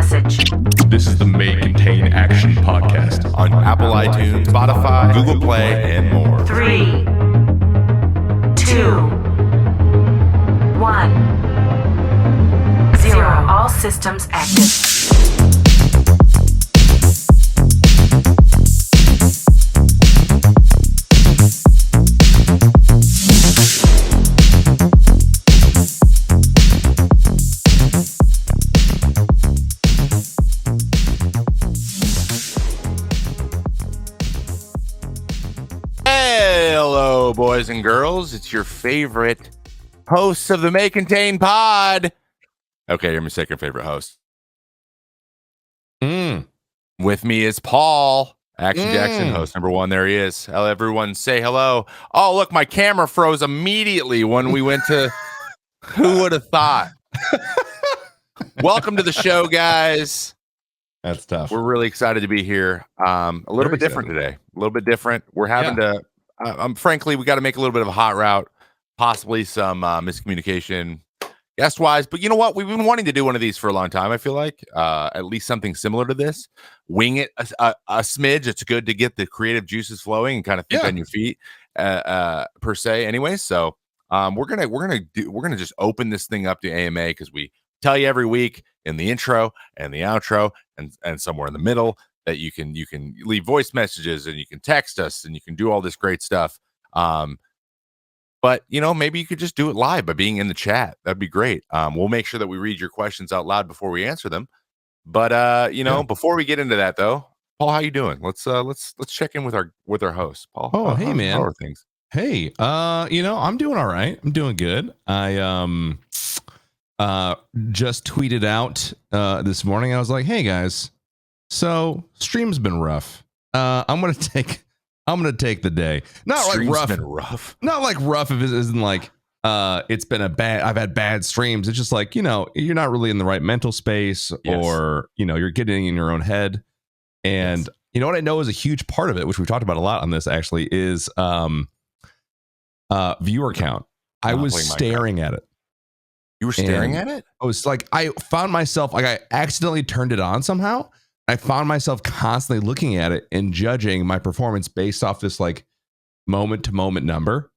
message. This is the May Contain Action podcast on Apple iTunes, Spotify, Google Play, and more. 3, 2, 1, 0. All systems active. Hello, boys and girls. It's your favorite hosts of the May Contain pod. Okay, you're my second favorite host. With me is Paul, ActionJaxon, host number 1. There he is. Hello, everyone. Say hello. Oh, look, my camera froze immediately when we went to... Who would have thought? Welcome to the show, guys. That's tough. We're really excited to be here. A little bit different today. A little bit different. We're having to... frankly, we got to make a little bit of a hot route, possibly some miscommunication guest-wise. But you know what? We've been wanting to do one of these for a long time, I feel like. At least something similar to this. Wing it a smidge. It's good to get the creative juices flowing and kind of think on your feet, per se. Anyway, so we're gonna just open this thing up to AMA because we tell you every week in the intro and the outro and somewhere in the middle that you can leave voice messages and you can text us and you can do all this great stuff. But you know, maybe you could just do it live by being in the chat. That'd be great. We'll make sure that we read your questions out loud before we answer them. But before we get into that though, Paul, how you doing? Let's check in with our host, Paul. Oh, hey man. How are things? Hey, I'm doing all right. I'm doing good. I just tweeted out this morning. I was like, hey guys, so stream's been rough. I'm gonna take the day. Not Stream's like rough. Been rough. Not like rough if it isn't like it's been I've had bad streams. It's just like, you're not really in the right mental space, or you're getting in your own head. And you know what I know is a huge part of it, which we've talked about a lot on this actually, is viewer count. I was staring at it. You were staring at it? I was like, I found myself like I accidentally turned it on somehow. I found myself constantly looking at it and judging my performance based off this like moment to moment number.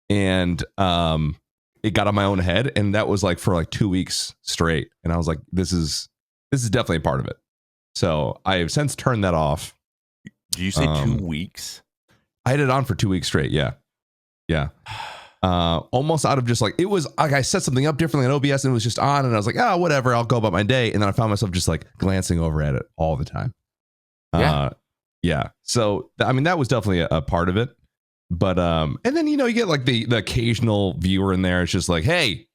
And it got on my own head. And that was like for like 2 weeks straight. And I was like, this is definitely a part of it. So I have since turned that off. Do you say 2 weeks? I had it on for 2 weeks straight. Yeah. Yeah. Almost out of just like, it was like I set something up differently on OBS and it was just on, and I was like, oh, whatever, I'll go about my day. And then I found myself just like glancing over at it all the time. Yeah. So that was definitely a part of it. But and then you get like the occasional viewer in there. It's just like, hey,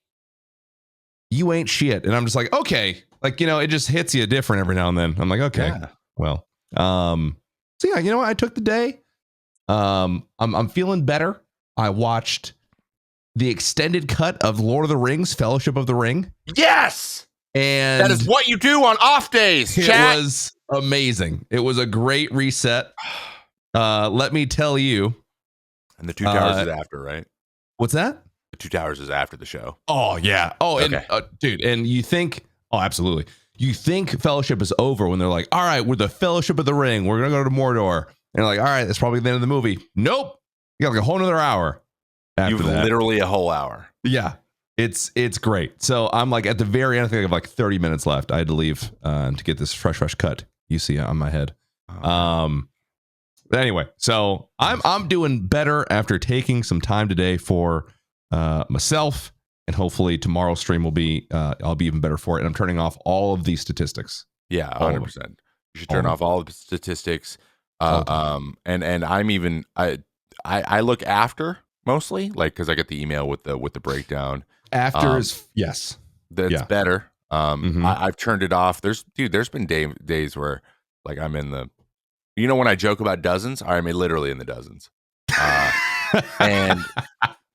you ain't shit. And I'm just like, okay, like it just hits you different every now and then. I'm like, okay, well, so yeah, I took the day. I'm feeling better. I watched the extended cut of Lord of the Rings, Fellowship of the Ring. Yes! And that is what you do on off days, chat. It was amazing. It was a great reset. Let me tell you. And the 2 Towers is after, right? What's that? The 2 Towers is after the show. Oh, yeah. Oh, okay. And dude, and you think, absolutely. You think Fellowship is over when they're like, all right, we're the Fellowship of the Ring. We're going to go to Mordor. And they're like, all right, that's probably the end of the movie. Nope. You got like a whole nother hour. You've literally a whole hour. Yeah, it's great. So I'm like at the very end. I think I have like 30 minutes left. I had to leave to get this fresh cut you see on my head. But anyway, so I'm doing better after taking some time today for myself, and hopefully tomorrow's stream will be I'll be even better for it. And I'm turning off all of these statistics. Yeah, 100%. You should turn off all of the statistics. And I'm even I look after. Mostly, like, because I get the email with the breakdown. After is yes, that's better. I've turned it off. There's been days where like I'm in the, when I joke about dozens, I'm literally in the dozens. And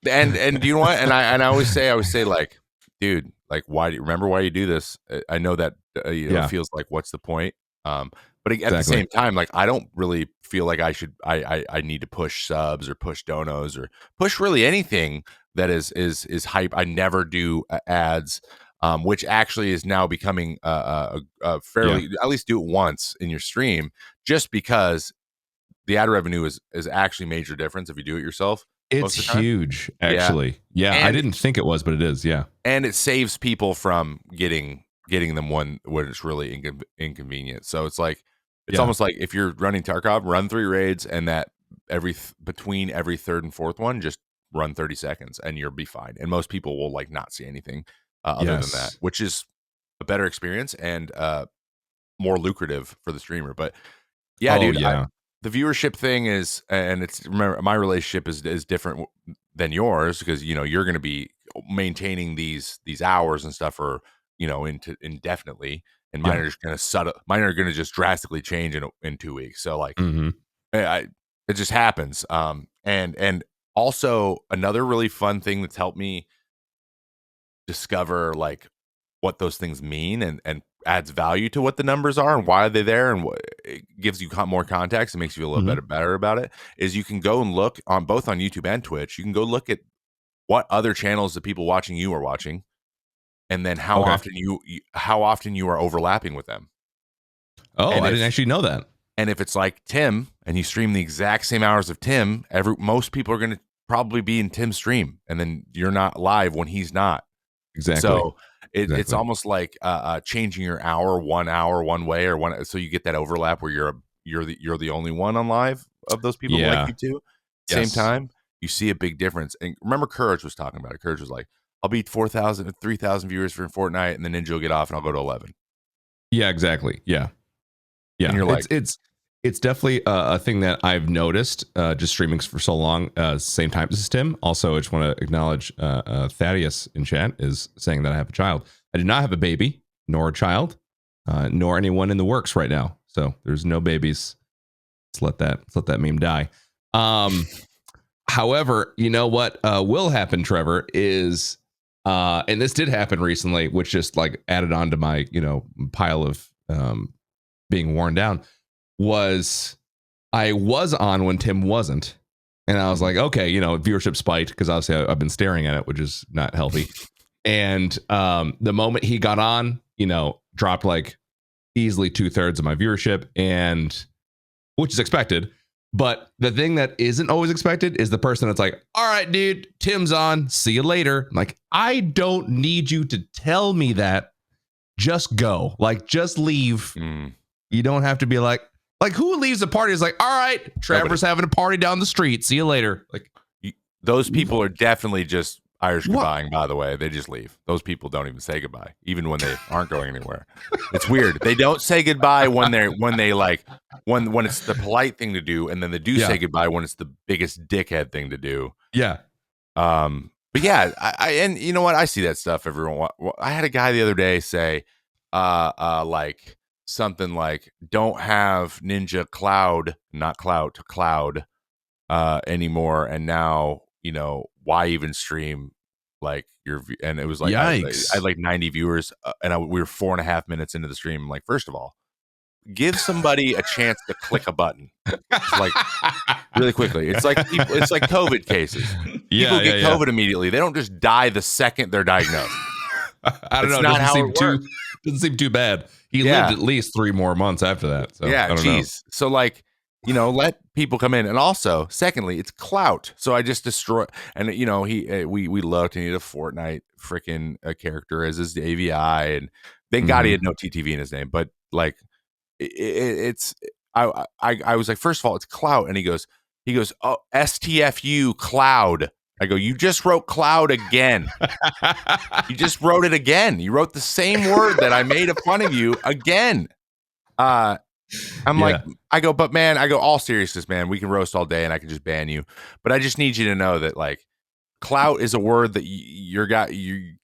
do you know what? And I always say like, dude, like, why do you remember why you do this? I know that it feels like, what's the point? But at the same time, like, I don't really feel like I need to push subs or push donos or push really anything that is hype. I never do ads. which actually is now becoming a fairly, at least do it once in your stream, just because the ad revenue is actually a major difference if you do it yourself. It's huge, actually. Yeah, I didn't think it was, but it is. Yeah, and it saves people from getting them when it's really inconvenient. So it's like almost like if you're running Tarkov, run 3 raids, and that between every third and fourth one, just run 30 seconds, and you'll be fine. And most people will like not see anything other than that, which is a better experience and more lucrative for the streamer. But dude, the viewership thing is, and it's, remember, my relationship is different than yours, because you're going to be maintaining these hours and stuff for indefinitely, and mine are just going to mine are going to just drastically change in 2 weeks. So like, it just happens. And also another really fun thing that's helped me discover like what those things mean and adds value to what the numbers are and why are they there, and what it gives you more context and makes you feel a little better about it, is you can go and look on both on YouTube and Twitch. You can go look at what other channels the people watching you are watching, and then how often you are overlapping with them. Oh, I didn't actually know that. And if it's like Tim and you stream the exact same hours of Tim, most people are going to probably be in Tim's stream, and then you're not live when he's not. Exactly. So it's almost like changing your hour one way, or one, so you get that overlap where you're the only one on live of those people like you too. Same time, you see a big difference. And remember, Courage was talking about it. Courage was like, I'll beat 4,000, 3,000 viewers for Fortnite, and then Ninja will get off, and I'll go to 11. Yeah, exactly. Yeah. And you're like, it's definitely a thing that I've noticed just streaming for so long, same time as Tim. Also, I just want to acknowledge Thaddeus in chat is saying that I have a child. I do not have a baby, nor a child, nor anyone in the works right now. So there's no babies. Let's let that meme die. However, you know what will happen, Trevor, is and this did happen recently, which just like added on to my pile of being worn down, was I was on when Tim wasn't, and I was like, okay, viewership spiked because obviously I've been staring at it, which is not healthy. And the moment he got on, dropped like easily 2/3 of my viewership, and which is expected. But the thing that isn't always expected is the person that's like, all right, dude, Tim's on, see you later. I'm like, I don't need you to tell me that. Just go, like, just leave. You don't have to be like who leaves a party is like, all right, Trevor's having a party down the street, see you later. Like, those people are definitely just Irish goodbying, by the way. They just leave. Those people don't even say goodbye, even when they aren't going anywhere. It's weird. They don't say goodbye when it's the polite thing to do, and then they do say goodbye when it's the biggest dickhead thing to do. Yeah. But yeah, I and you know what? I see that stuff everyone. I had a guy the other day say, like something like, "Don't have Ninja Cloud, not Cloud to Cloud, anymore." And now, why even stream? Like and it was like, I had like 90 viewers, and we were 4.5 minutes into the stream. I'm like, first of all, give somebody a chance to click a button, like really quickly. It's like it's like COVID cases. People get COVID immediately. They don't just die the second they're diagnosed. I don't know. Not how it works. Doesn't seem too bad. He lived at least 3 more months after that. So, I don't know. So like, let people come in. And also, secondly, it's clout. So I just destroy. And we looked, and he had a Fortnite freaking character as his AVI, and thank God he had no TTV in his name. But like, I was like, first of all, it's clout. And he goes, oh, STFU cloud. I go, you just wrote cloud again. You just wrote it again. You wrote the same word that I made fun of you again. I'm like, I go, but man, all seriousness, man, we can roast all day and I can just ban you. But I just need you to know that like, clout is a word that your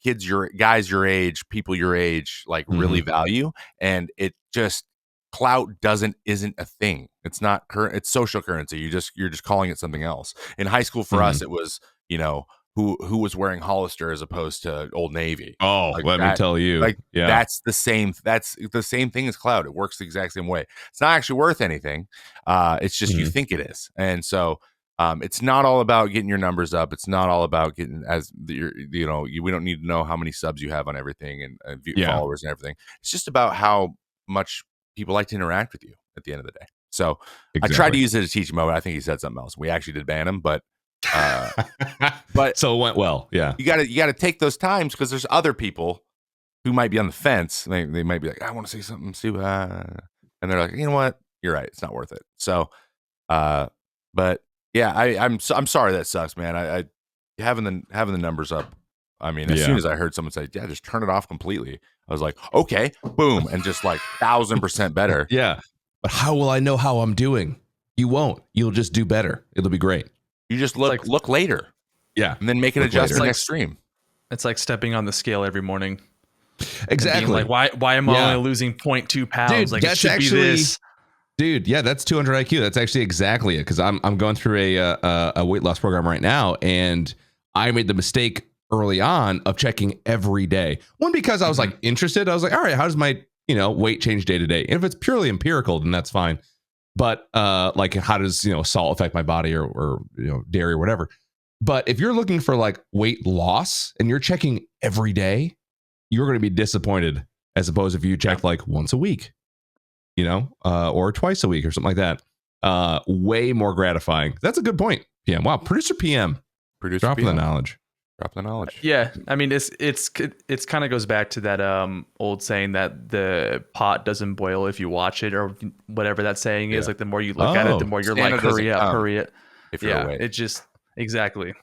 kids, your guys your age, people your age, like really value. And it just, clout isn't a thing. It's not it's social currency. You're just calling it something else. In high school for us, it was, who was wearing Hollister as opposed to Old Navy. Oh, like let me tell you. Like that's the same thing as clout. It works the exact same way. It's not actually worth anything. It's just you think it is. And so It's not all about getting your numbers up. It's not all about getting we don't need to know how many subs you have on everything and followers and everything. It's just about how much people like to interact with you at the end of the day. So I tried to use it as a teaching moment. I think he said something else. We actually did ban him, but so it went well. Yeah. You gotta take those times because there's other people who might be on the fence. They might be like, I want to say something, and they're like, you know what? You're right. It's not worth it. So, but yeah, I'm sorry that sucks, man. I having the numbers up. I mean, as soon as I heard someone say, yeah, just turn it off completely, I was like, okay, boom, and just like 1,000% better. Yeah. But how will I know how I'm doing? You won't. You'll just do better. It'll be great. You just look later. Yeah. And then make an adjustment next stream. It's like stepping on the scale every morning. Exactly. Like, why am I only losing 0.2 pounds? Dude, like, that's it should be this. Dude, yeah, that's 200 IQ. That's actually exactly it. Because I'm going through a weight loss program right now, and I made the mistake early on of checking every day. One, because I was like interested. I was like, all right, how does my weight change day to day? And if it's purely empirical, then that's fine. But like, how does salt affect my body or dairy or whatever? But if you're looking for like weight loss and you're checking every day, you're going to be disappointed as opposed if you check like once a week. Or twice a week or something like that. Way more gratifying. That's a good point. PM. Wow. Producer PM. Dropping the knowledge. Yeah. I mean, it's kind of goes back to that old saying that the pot doesn't boil if you watch it, or whatever that saying is. Like, the more you look at it, the more you're Santa like, hurry up. If you're awake. It just exactly.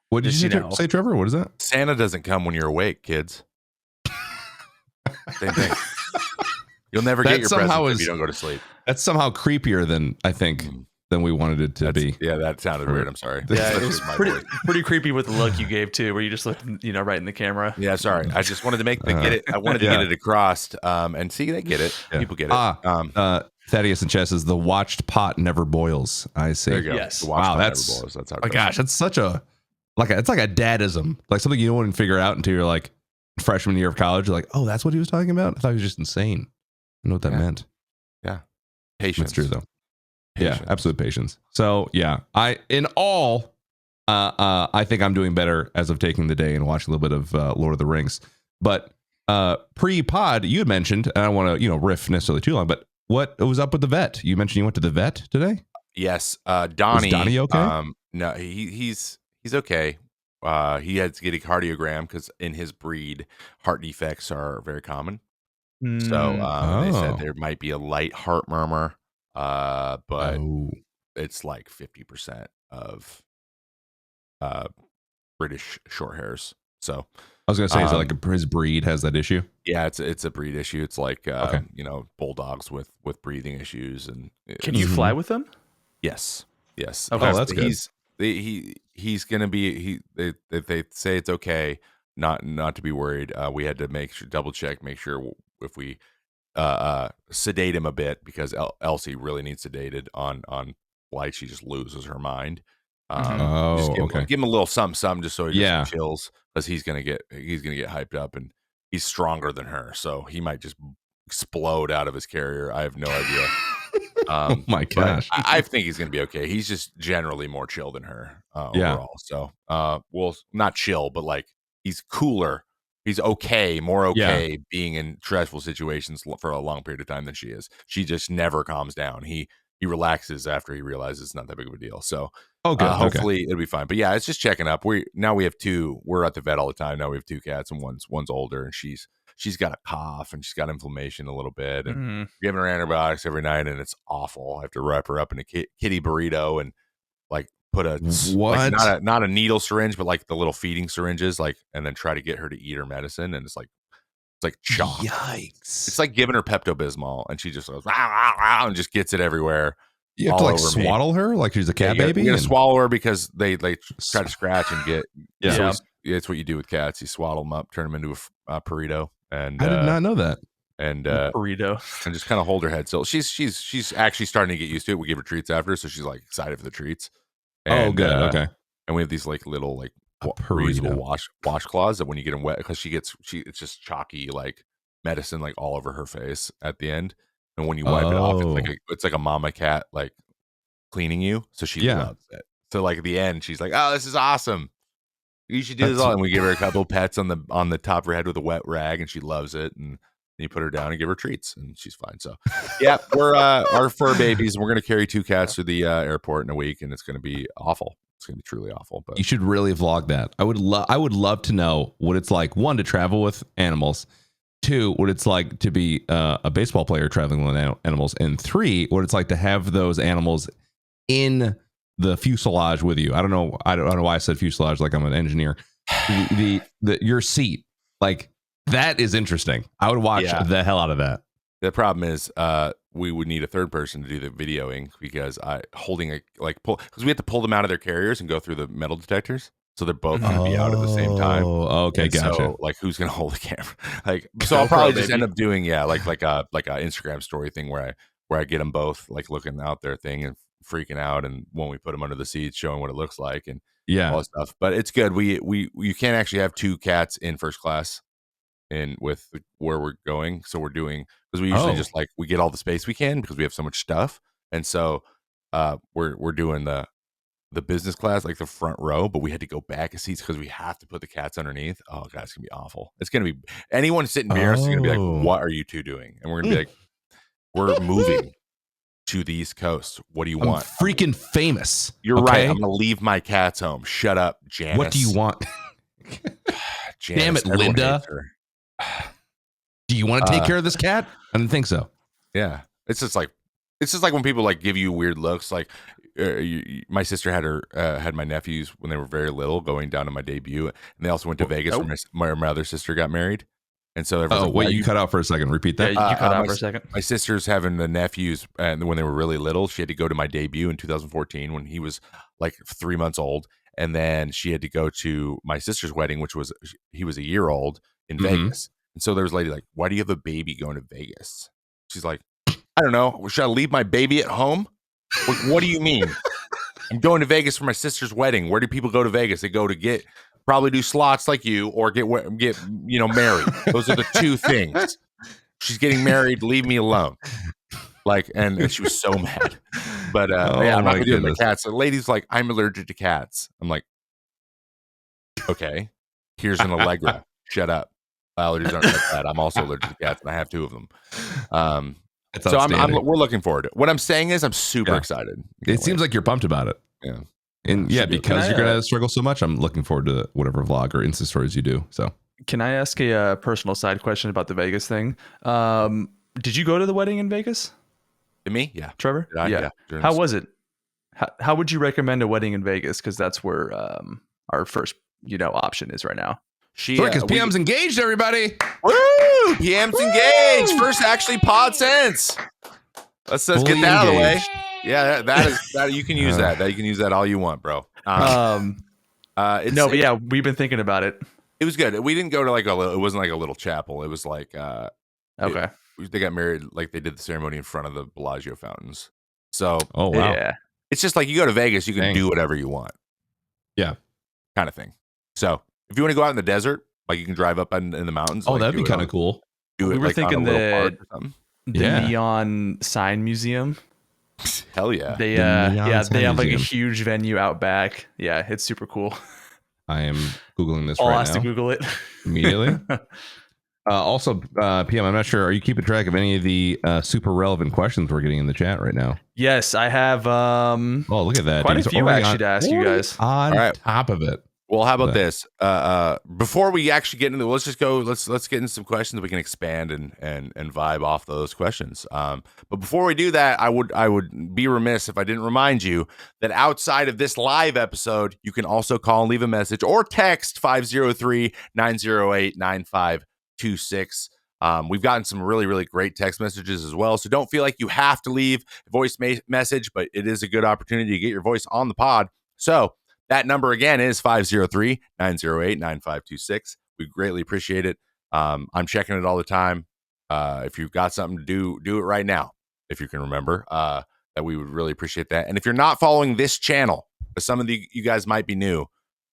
What did you say, Trevor? What is that? Santa doesn't come when you're awake, kids. Same thing. You'll never get your presents if you don't go to sleep. That's somehow creepier than I think than we wanted it to be. Yeah, that sounded weird. I'm sorry. Yeah, it was pretty creepy with the look you gave too, where you just looked, right in the camera. Yeah, sorry. I just wanted to get it. I wanted to get it across. And see, they get it. Yeah. People get it. Thaddeus and Chess is the watched pot never boils. I see. There you go. Yes. Wow, that's how. Oh gosh, that's such a it's like a dadism, like something you don't want to figure out until you're like freshman year of college. You're like, oh, that's what he was talking about. I thought he was just insane. I know what that meant. Yeah. Patience. That's true though. Patience. Yeah, absolute patience. So yeah, I think I'm doing better as of taking the day and watching a little bit of Lord of the Rings. But pre-pod, you had mentioned, and I don't want to riff necessarily too long, but what was up with the vet? You mentioned you went to the vet today. Yes, Donnie. Is Donnie okay? No, he's okay. He had to get a cardiogram because in his breed, heart defects are very common. So they said there might be a light heart murmur, but it's like 50% of British short hairs. So I was gonna say, is it like his breed has that issue? Yeah, it's a breed issue. It's like bulldogs with breathing issues. And can you fly with them? Yes. Okay, that's good. He's gonna be they say it's okay. Not to be worried. We had to double check, make sure if we sedate him a bit, because Elsie really needs sedated on flight. She just loses her mind. Give him a little something just so he gets some chills, because he's gonna get hyped up, and he's stronger than her, so he might just explode out of his carrier. I have no idea. Oh my gosh! I think he's gonna be okay. He's just generally more chill than her overall. So well, not chill, but like he's cooler. He's more okay being in stressful situations for a long period of time than she is. She just never calms down. He relaxes after he realizes it's not that big of a deal. So hopefully it'll be fine. But yeah, it's just checking up. We have two. We're at the vet all the time. Now we have two cats, and one's older, and she's got a cough and she's got inflammation a little bit, and giving her antibiotics every night, and it's awful. I have to wrap her up in a kitty burrito and like put not a needle syringe, but like the little feeding syringes, like, and then try to get her to eat her medicine, and it's like chalk. Yikes! It's like giving her Pepto-Bismol, and she just goes rah, rah, rah, and just gets it everywhere. You have to like swaddle her like she's a cat baby. You're gonna swallow her because they try to scratch and get. So it's what you do with cats. You swaddle them up, turn them into a burrito. And I did not know that. And burrito, and just kind of hold her head still. She's actually starting to get used to it. We give her treats after, so she's like excited for the treats. And, good. Okay. And we have these like little like reusable washcloths that when you get them wet, because it's just chalky like medicine like all over her face at the end. And when you wipe it off, it's like a mama cat like cleaning you. So she loves it. So like at the end, she's like, "Oh, this is awesome. You should do this all." And we give her a couple pets on the top of her head with a wet rag, and she loves it. And you put her down and give her treats, and she's fine. So, yeah, we're our fur babies, and we're gonna carry 2 cats to the airport in a week, and it's gonna be awful. It's gonna be truly awful. But you should really vlog that. I would love to know what it's like. 1, to travel with animals. 2, what it's like to be a baseball player traveling with animals, and 3, what it's like to have those animals in the fuselage with you. I don't know why I said fuselage like I'm an engineer. Your seat, like that is interesting. I would watch the hell out of that. The problem is we would need a third person to do the videoing because because we have to pull them out of their carriers and go through the metal detectors. So they're both going to be out at the same time. Oh, okay, and gotcha. So, like, who's going to hold the camera? So I'll probably just end up doing like a Instagram story thing where I get them both like looking out their thing and freaking out, and when we put them under the seats, showing what it looks like and all that stuff. But it's good. You can't actually have 2 cats in first class with where we're going. So we're doing because we usually just we get all the space we can because we have so much stuff, and so we're doing the business class, like the front row, but we had to go back a seats because we have to put the cats underneath. Oh god, it's gonna be awful. It's gonna be anyone sitting near us is gonna be like, "What are you 2 doing?" And we're gonna be like, "We're moving to the East Coast. What do you want?" Freaking famous. You're right. I'm gonna leave my cats home. Shut up, Janice. What do you want? Janice, damn it, Linda. Do you want to take care of this cat? I didn't think so. Yeah, it's just like when people like give you weird looks. Like my sister had my nephews when they were very little going down to my debut, and they also went to Vegas when my other sister got married. And so wait, you cut out for a second. Repeat that. Yeah, you cut out for a second. My sister's having the nephews, and when they were really little, she had to go to my debut in 2014 when he was like 3 months old, and then she had to go to my sister's wedding, which was he was a year old in Vegas. And so there was a lady like, "Why do you have a baby going to Vegas?" She's like, "I don't know. Should I leave my baby at home?" Like, what do you mean? I'm going to Vegas for my sister's wedding. Where do people go to Vegas? They go to probably do slots like you or get married. Those are the 2 things. She's getting married. Leave me alone. And she was so mad. But I'm not gonna do it with cats. The lady's like, "I'm allergic to cats." I'm like, okay, here's an Allegra. Shut up. Allergies aren't like that. I'm also allergic to cats, and I have 2 of them. So we're looking forward to it. What I'm saying is I'm super excited. It seems like you're pumped about it. Yeah. And because you're going to struggle so much, I'm looking forward to whatever vlog or Insta stories you do. So can I ask a personal side question about the Vegas thing? Did you go to the wedding in Vegas? To me? Yeah. Trevor? Yeah. How was it? How would you recommend a wedding in Vegas? Because that's where our first option is right now. Because PM's engaged, everybody. Woo! PM's engaged. First actually pod since. Let's get that out of the way. Yeah, that is that you can use that. You can use that all you want, bro. But we've been thinking about it. It was good. We didn't go to it wasn't like a little chapel. It was like okay. They got married like they did the ceremony in front of the Bellagio fountains. So oh wow. Yeah. It's just like you go to Vegas, you can do whatever you want. Yeah. Kind of thing. So if you want to go out in the desert, like you can drive up in the mountains. Oh, that'd be kind of cool. We were thinking the neon sign museum. Hell yeah. They have like a huge venue out back. Yeah, it's super cool. I am Googling this I'll right now. ask to Google it immediately. Also, PM, I'm not sure. Are you keeping track of any of the super relevant questions we're getting in the chat right now? Yes, I have. Oh, look at that. Quite a few actually to ask you guys. On top of it. Well, how about this? Before we actually get into let's just go. Let's get into some questions. We can expand and vibe off those questions. But before we do that, I would be remiss if I didn't remind you that outside of this live episode, you can also call and leave a message or text 503-908-9526. We've gotten some really, really great text messages as well. So don't feel like you have to leave a voice message, but it is a good opportunity to get your voice on the pod. So that number again is 503-908-9526. We greatly appreciate it. I'm checking it all the time. If you've got something to do it right now. If you can remember, that we would really appreciate that. And if you're not following this channel, because some of you guys might be new,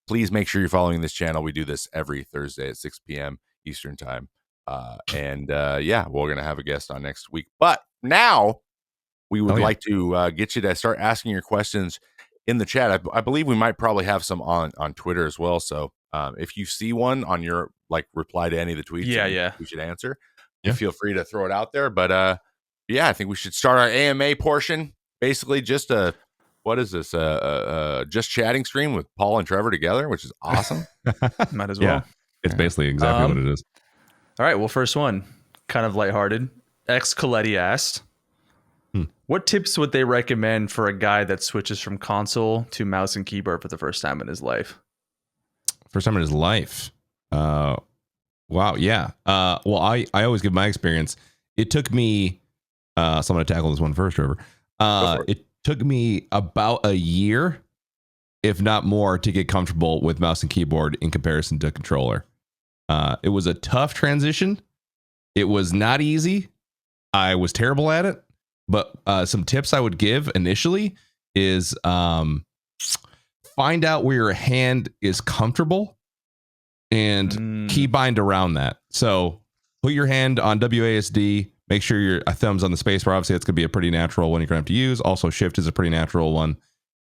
please make sure you're following this channel. We do this every Thursday at 6 p.m. Eastern time. We're going to have a guest on next week. But now we would like to get you to start asking your questions in the chat. I believe we might probably have some on Twitter as well. So if you see one on your like reply to any of the tweets, we should answer. Yeah. Feel free to throw it out there. But yeah, I think we should start our AMA portion. Basically, just what is this? Just chatting stream with Paul and Trevor together, which is awesome. Might as well. Yeah, it's basically exactly what it is. All right. Well, first one, kind of lighthearted. X Coletti asked, what tips would they recommend for a guy that switches from console to mouse and keyboard for the first time in his life? First time in his life. Wow. Yeah. Well, I always give my experience. It took me, so I'm going to tackle this one first, Trevor. It took me about a year, if not more, to get comfortable with mouse and keyboard in comparison to controller. It was a tough transition. It was not easy. I was terrible at it. But some tips I would give initially is find out where your hand is comfortable and keybind around that. So put your hand on WASD. Make sure your thumb's on the spacebar. Obviously, that's going to be a pretty natural one you're going to have to use. Also, shift is a pretty natural one.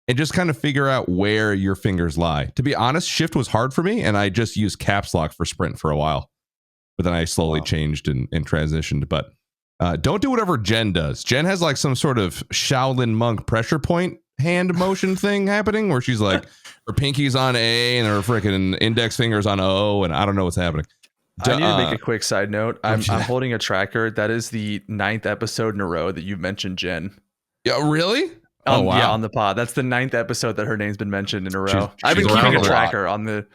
And just kind of figure out where your fingers lie. To be honest, shift was hard for me, and I just used caps lock for sprint for a while. But then I slowly changed and transitioned. But don't do whatever Jen does. Jen has like some sort of Shaolin monk pressure point hand motion thing happening where she's like, her pinky's on A and her freaking index finger's on O, and I don't know what's happening. I need to make a quick side note. I'm holding a tracker. That is the 9th episode in a row that you've mentioned Jen. Yeah, really? Wow. Yeah, on the pod. That's the 9th episode that her name's been mentioned in a row. I've been keeping a tracker on the,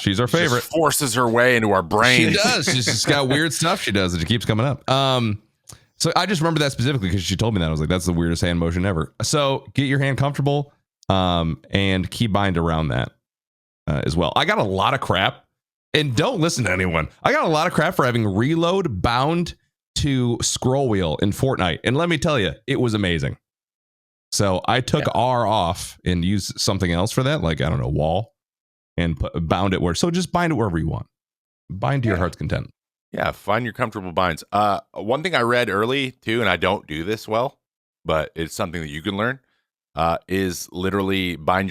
She's our favorite. Just forces her way into our brain. She does. She's got weird stuff she does that keeps coming up. So I just remember that specifically because she told me that. I was like, that's the weirdest hand motion ever. So get your hand comfortable and keybind around that as well. I got a lot of crap, and don't listen to anyone. I got a lot of crap for having reload bound to scroll wheel in Fortnite. And let me tell you, it was amazing. So I took R off and used something else for that, like, I don't know, wall, and bound it so just bind it wherever you want. Bind to your heart's content. Yeah, find your comfortable binds. One thing I read early too, and I don't do this well, but it's something that you can learn, is literally bind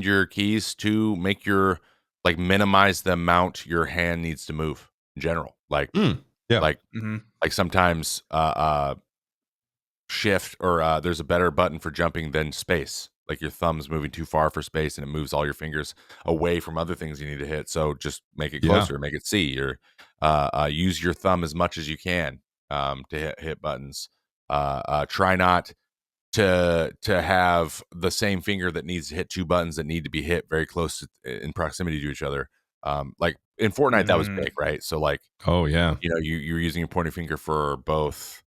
your keys to make your, like, minimize the amount your hand needs to move in general. Like, like sometimes shift or there's a better button for jumping than space. Like your thumb's moving too far for space and it moves all your fingers away from other things you need to hit. So just make it closer, make it C, or use your thumb as much as you can to hit buttons. Try not to have the same finger that needs to hit two buttons that need to be hit very close in proximity to each other. Like in Fortnite, that was big, right? So like, you're using your pointer finger for both,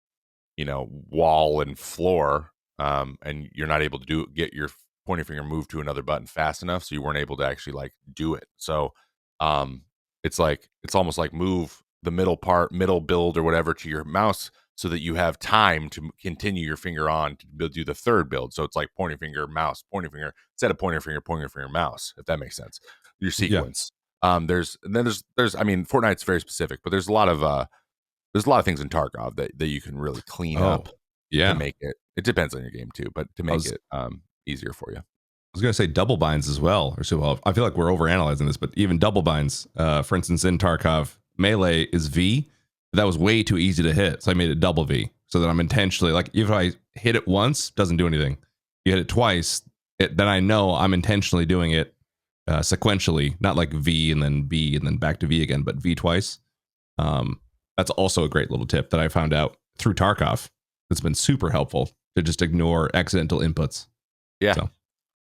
wall and floor, and you're not able to get your pointer finger moved to another button fast enough, so you weren't able to actually like do it. So it's almost like move the middle build or whatever to your mouse so that you have time to continue your finger on to do the third build. So it's like pointer finger, mouse, pointer finger, instead of pointer finger, mouse, if that makes sense. Your sequence. There's Fortnite's very specific, but there's a lot of things in Tarkov that you can really clean up to make it. It depends on your game too, but to make it easier for you. I was going to say double binds as well. I feel like we're overanalyzing this, but even double binds, for instance, in Tarkov, melee is V. That was way too easy to hit, so I made it double V, so that I'm intentionally, like, if I hit it once, doesn't do anything. You hit it twice, then I know I'm intentionally doing it sequentially, not like V and then B and then back to V again, but V twice. That's also a great little tip that I found out through Tarkov. It's been super helpful to just ignore accidental inputs. Yeah.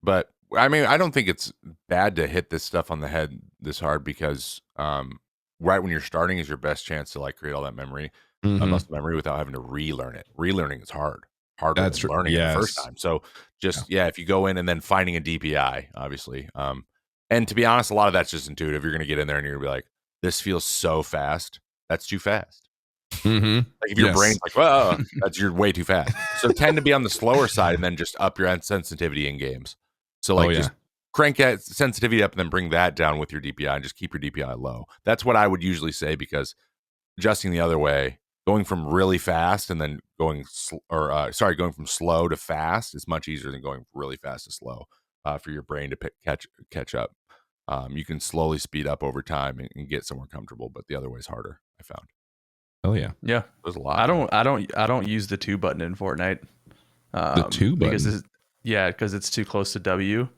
But I mean, I don't think it's bad to hit this stuff on the head this hard because right when you're starting is your best chance to like create all that memory, muscle memory, without having to relearn it. Relearning is harder than learning it the first time. So just, if you go in and then finding a DPI, obviously. And to be honest, a lot of that's just intuitive. You're going to get in there and you're going to be like, this feels so fast. That's too fast. Like if your brain's like, whoa, you're way too fast. So tend to be on the slower side and then just up your sensitivity in games. So like just crank that sensitivity up and then bring that down with your DPI and just keep your DPI low. That's what I would usually say, because adjusting the other way, going from really fast and then going from slow to fast is much easier than going really fast to slow for your brain to catch up. You can slowly speed up over time and get somewhere comfortable, but the other way is harder, I found. Oh yeah. Yeah. There's a lot. I don't use the 2 button in Fortnite. The 2 button? Because it's too close to W.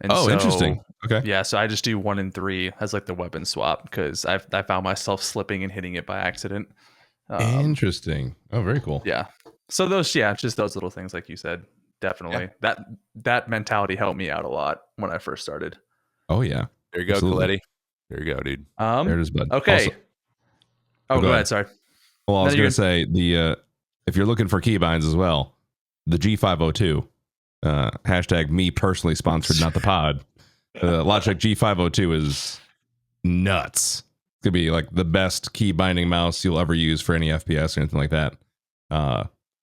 And interesting. Okay. Yeah, so I just do 1 and 3 as like the weapon swap because I found myself slipping and hitting it by accident. Interesting. Oh, very cool. Yeah. So just those little things like you said. Definitely. That mentality helped me out a lot when I first started. Oh yeah. There you go, Coletti. There you go, dude. There it is, bud. Okay. Also, go ahead. Sorry. Well, I was going to say if you're looking for keybinds as well, the G502 hashtag me personally sponsored, not the pod. Logitech G502 is nuts. It's gonna be like the best key binding mouse you'll ever use for any FPS or anything like that.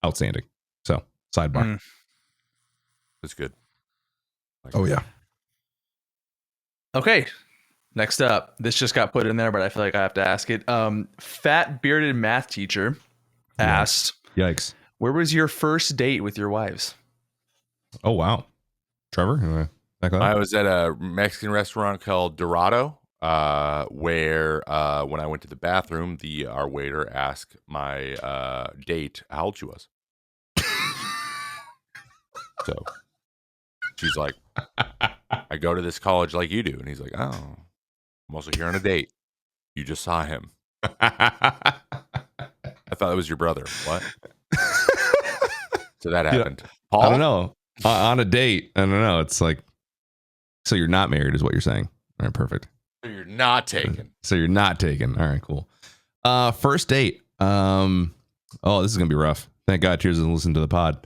Outstanding. So sidebar. That's good. Oh yeah. Okay. Next up, this just got put in there, but I feel like I have to ask it. Fat bearded math teacher asked, Yikes. Where was your first date with your wives? Oh wow. Trevor, I was at a Mexican restaurant called Dorado, where when I went to the bathroom, our waiter asked my date how old she was. So she's like, I go to this college like you do. And he's like, oh, I'm also here on a date. You just saw him. I thought it was your brother. What? So that happened. Yeah. Paul? I don't know. On a date. I don't know. It's like, so you're not married is what you're saying. All right, perfect. So you're not taken. So you're not taken. All right, cool. First date. Oh, this is gonna be rough. Thank God Tears doesn't listen to the pod.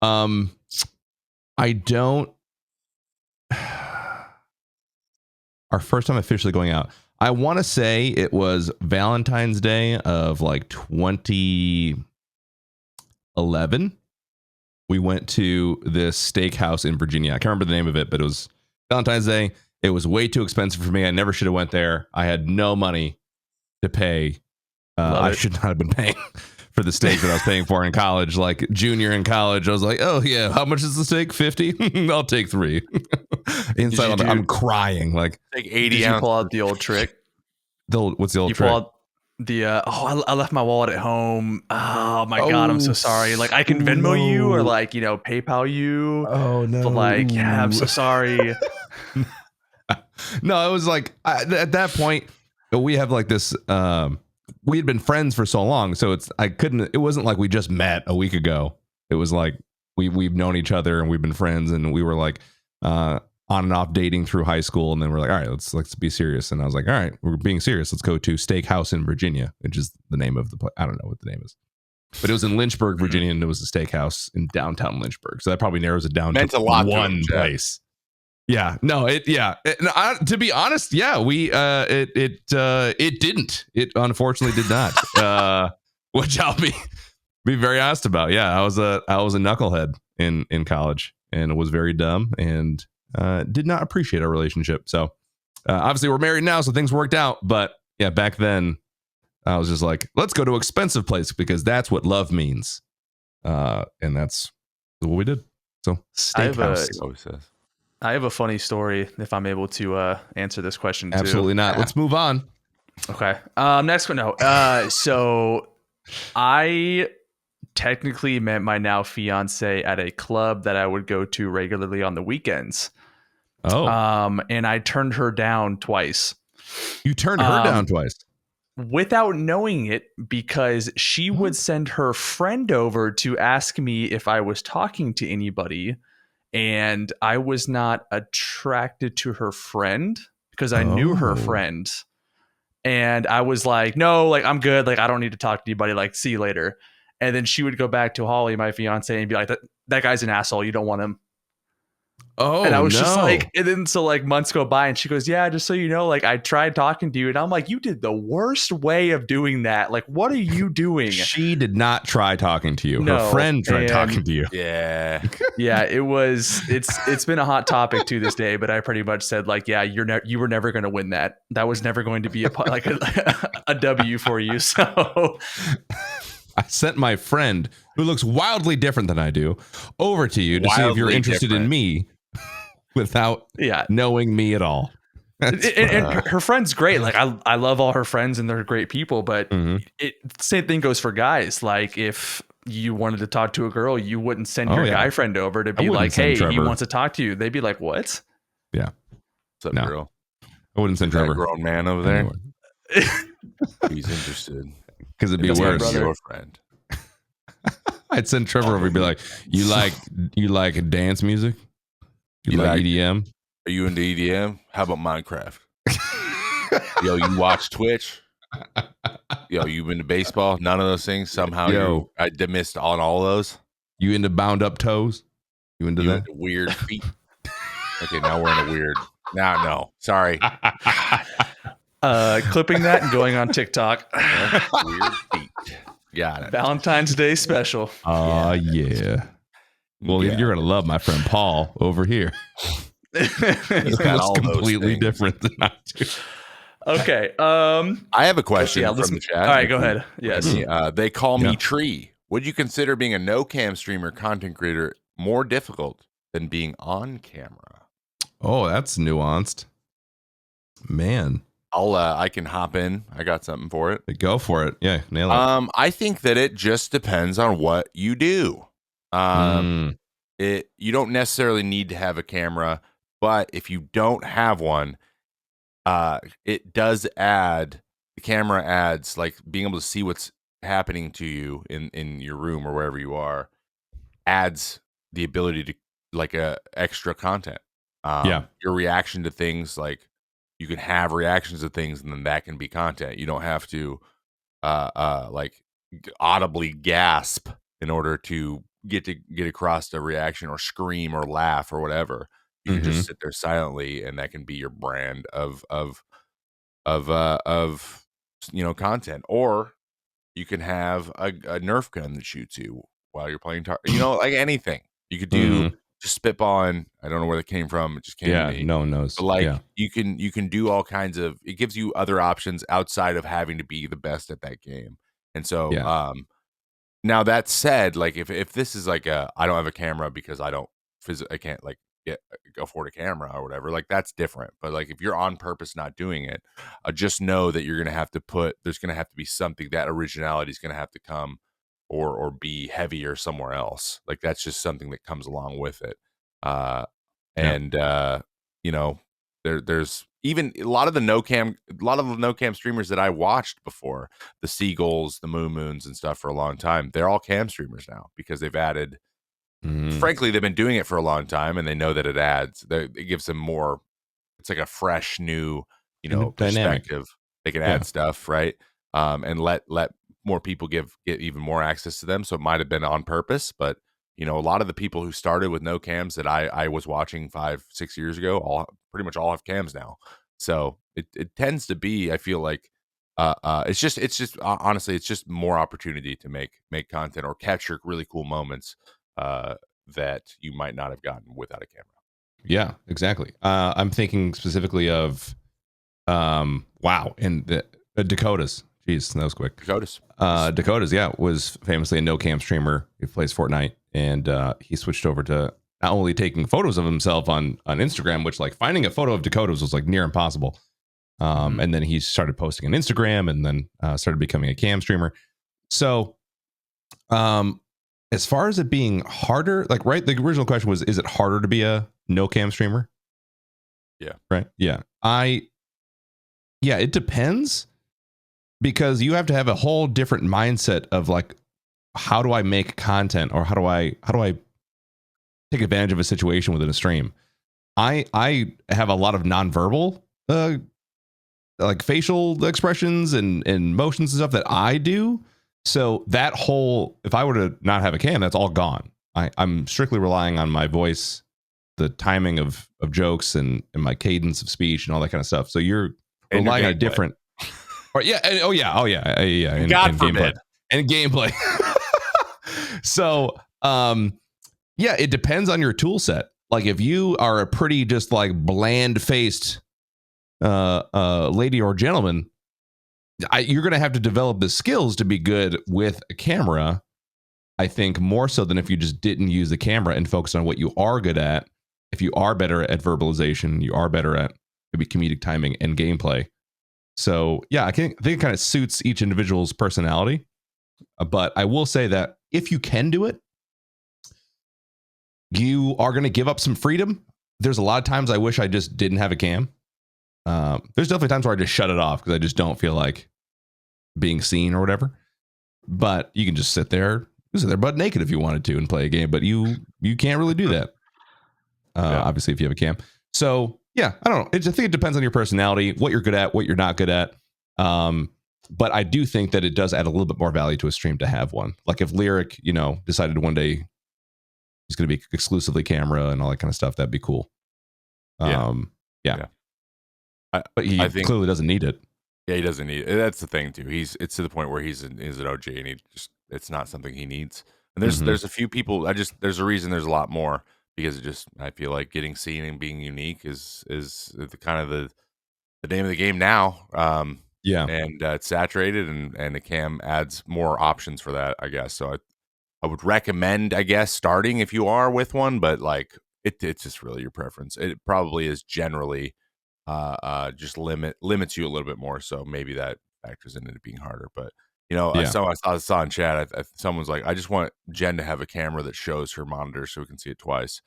I don't. Our first time officially going out. I want to say it was Valentine's Day of like 2011. We went to this steakhouse in Virginia. I can't remember the name of it, but it was Valentine's Day. It was way too expensive for me. I never should have went there. I had no money to pay. I should not have been paying for the steak that I was paying for in college. Like junior in college, I was like, oh yeah, how much is the steak? 50? I'll take 3. Inside, I'm crying. Like 80 Did you pull out the old trick? What's the old You trick? pull out the I left my wallet at home. Oh my God, I'm so sorry. Like I can Venmo you or like, PayPal you. Oh no. But like, yeah, I'm so sorry. No, it was like at that point we have like this we had been friends for so long, so it wasn't like we just met a week ago. It was like we've known each other and we've been friends, and we were like on and off dating through high school, and then we're like, all right, let's be serious. And I was like, all right, we're being serious. Let's go to Steakhouse in Virginia, which is the name of the place. I don't know what the name is, but it was in Lynchburg, Virginia, and it was a steakhouse in downtown Lynchburg. So that probably narrows it down to one place. Yeah, no, to be honest, yeah, it didn't. It unfortunately did not. Which I'll be very honest about. Yeah, I was a knucklehead in college, and was very dumb and did not appreciate our relationship. So obviously we're married now, so things worked out. But yeah, back then I was just like, let's go to an expensive place because that's what love means, and that's what we did. So steakhouse. I have a funny story if I'm able to answer this question too. Absolutely not. Let's move on. Okay. Next one. No. So I technically met my now fiance at a club that I would go to regularly on the weekends. Oh. And I turned her down twice. You turned her down twice? Without knowing it, because she would send her friend over to ask me if I was talking to anybody. And I was not attracted to her friend because I knew her friend. And I was like, no, like, I'm good. Like, I don't need to talk to anybody. Like, see you later. And then she would go back to Holly, my fiance, and be like, that guy's an asshole. You don't want him. Oh, and I was just no. like, and then so like months go by, and she goes, "Yeah, just so you know, like I tried talking to you," and I'm like, "You did the worst way of doing that. Like, what are you doing?" She did not try talking to you. Her No, friend tried and- talking to you. Yeah. Yeah, it's been a hot topic to this day, but I pretty much said like, yeah, you were never going to win that. That was never going to be a W for you. So I sent my friend, who looks wildly different than I do, over to you to see if you're Wildly interested in different. me without yeah, knowing me at all. and her friend's great. Like I love all her friends and they're great people, but Mhm. same thing goes for guys. Like if you wanted to talk to a girl, you wouldn't send your yeah. guy friend over to be wouldn't like, send hey, he Trevor. wants to talk to you. They'd be like, what? Yeah. What's up, No. girl? I wouldn't send That Trevor. grown man over there. Anyway. He's interested. Because it'd be That's my worse. brother. Your friend. I'd send Trevor over and be like, you like dance music? You You like like- EDM? Are you into EDM? How about Minecraft? Yo, you watch Twitch? Yo, you into baseball? None of those things. Somehow I missed on all of those. You into bound up toes? You into You that? into weird feet? Okay, now we're in a weird. Now, no, sorry. Clipping that and going on TikTok. Weird feet. Got it. Valentine's Day special. Oh, yeah. Well, Yeah. you're going to love my friend Paul over here. He's He got looks all those completely things. different than I do. I Okay. have a question Yeah, from listen. the chat. All right, go ahead. Yes. They call me Yeah. Tree. Would you consider being a no cam streamer content creator more difficult than being on camera? Oh, that's nuanced. Man, I can hop in. I got something for it. go for it. Yeah, nail it. I think that it just depends on what you do. You don't necessarily need to have a camera, but if you don't have one, it does add, the camera adds, like being able to see what's happening to you in your room or wherever you are, adds the ability to like extra content. Your reaction to things, like you can have reactions to things and then that can be content. You don't have to like audibly gasp in order to get across a reaction or scream or laugh or whatever. You can just sit there silently, and that can be your brand of content. Or you can have a Nerf gun that shoots you while you're playing like anything you could do. Just spitballing. I don't know where that came from. It just came to me. No one knows. But like you can do all kinds of, it gives you other options outside of having to be the best at that game. And so now that said, like if this is like I don't have a camera because I can't like afford a camera or whatever, like that's different. But like if you're on purpose not doing it, just know that you're gonna have to there's gonna have to be something, that originality is gonna have to come or be heavier somewhere else. Like that's just something that comes along with it. There's even a lot of the no cam streamers that I watched before, the Seagulls, the Moons and stuff, for a long time. They're all cam streamers now because they've added. Frankly, they've been doing it for a long time, and they know that it gives them more. It's like a fresh, new, dynamic. perspective. They can add stuff, right? And let more people get even more access to them. So it might have been on purpose, but a lot of the people who started with no cams that I was watching 5-6 years ago, pretty much all have cams now. So it tends to be, I feel like, it's just honestly, it's just more opportunity to make content or capture really cool moments that you might not have gotten without a camera. Yeah, exactly. I'm thinking specifically of, and the Dakotas. Jeez, that was quick. Dakotas, was famously a no cam streamer. He plays Fortnite, and he switched over to not only taking photos of himself on Instagram, which like finding a photo of Dakotas was like near impossible. And then he started posting on Instagram, and then started becoming a cam streamer. So, as far as it being harder, like, right, the original question was, is it harder to be a no cam streamer? Yeah. Right. Yeah. It depends, because you have to have a whole different mindset of like, how do I make content, or how do I take advantage of a situation within a stream? I have a lot of nonverbal like facial expressions and motions and stuff that I do. So that whole, if I were to not have a cam, that's all gone. I'm strictly relying on my voice the timing of jokes and my cadence of speech and all that kind of stuff. So you're And relying on a gameplay. different. Or yeah, and, and God and forbid. gameplay. So yeah, it depends on your tool set. Like if you are a pretty just like bland faced lady or gentleman, you're going to have to develop the skills to be good with a camera. I think more so than if you just didn't use the camera and focus on what you are good at. If you are better at verbalization, you are better at maybe comedic timing and gameplay. So yeah, I think it kind of suits each individual's personality. But I will say that if you can do it, you are going to give up some freedom. There's a lot of times I wish I just didn't have a cam. There's definitely times where I just shut it off because I just don't feel like being seen or whatever. But you can just sit there butt naked if you wanted to and play a game. But you can't really do that. Obviously, if you have a cam. So yeah, I don't know. I think it depends on your personality, what you're good at, what you're not good at. But I do think that it does add a little bit more value to a stream to have one. Like if Lyric, decided one day he's going to be exclusively camera and all that kind of stuff, that'd be cool. Yeah. But he clearly doesn't need it. Yeah, he doesn't need it. That's the thing too. It's to the point where he's an OG and it's not something he needs. And there's a few people. There's a reason there's a lot more because I feel like getting seen and being unique is the kind of the name of the game now. And it's saturated and the cam adds more options for that, I guess. So I would recommend, I guess, starting if you are with one, but like it's just really your preference. It probably is generally just limits you a little bit more. So maybe that factors into it being harder. But I saw in chat, someone's like, I just want Jen to have a camera that shows her monitor so we can see it twice.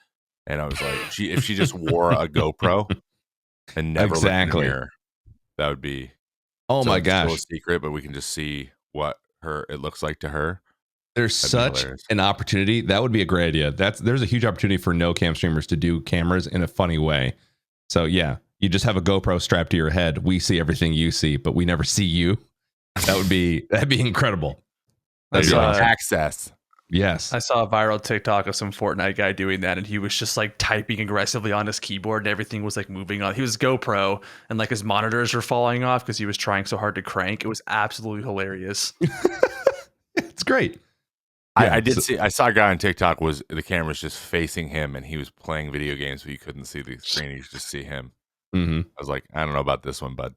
And I was like, if she just wore a GoPro and never looked in the mirror, that would be my gosh, still a secret, but we can just see what it looks like to her. There's such an opportunity. That would be a great idea. There's a huge opportunity for no cam streamers to do cameras in a funny way. So yeah, you just have a GoPro strapped to your head. We see everything you see, but we never see you. That'd be incredible. That's access. Yes. I saw a viral TikTok of some Fortnite guy doing that, and he was just like typing aggressively on his keyboard, and everything was like moving on. He was GoPro, and like his monitors were falling off because he was trying so hard to crank. It was absolutely hilarious. It's great. Yeah, I saw a guy on TikTok the camera's just facing him and he was playing video games, but you couldn't see the screen. You could just see him. Mm-hmm. I was like, I don't know about this one, bud.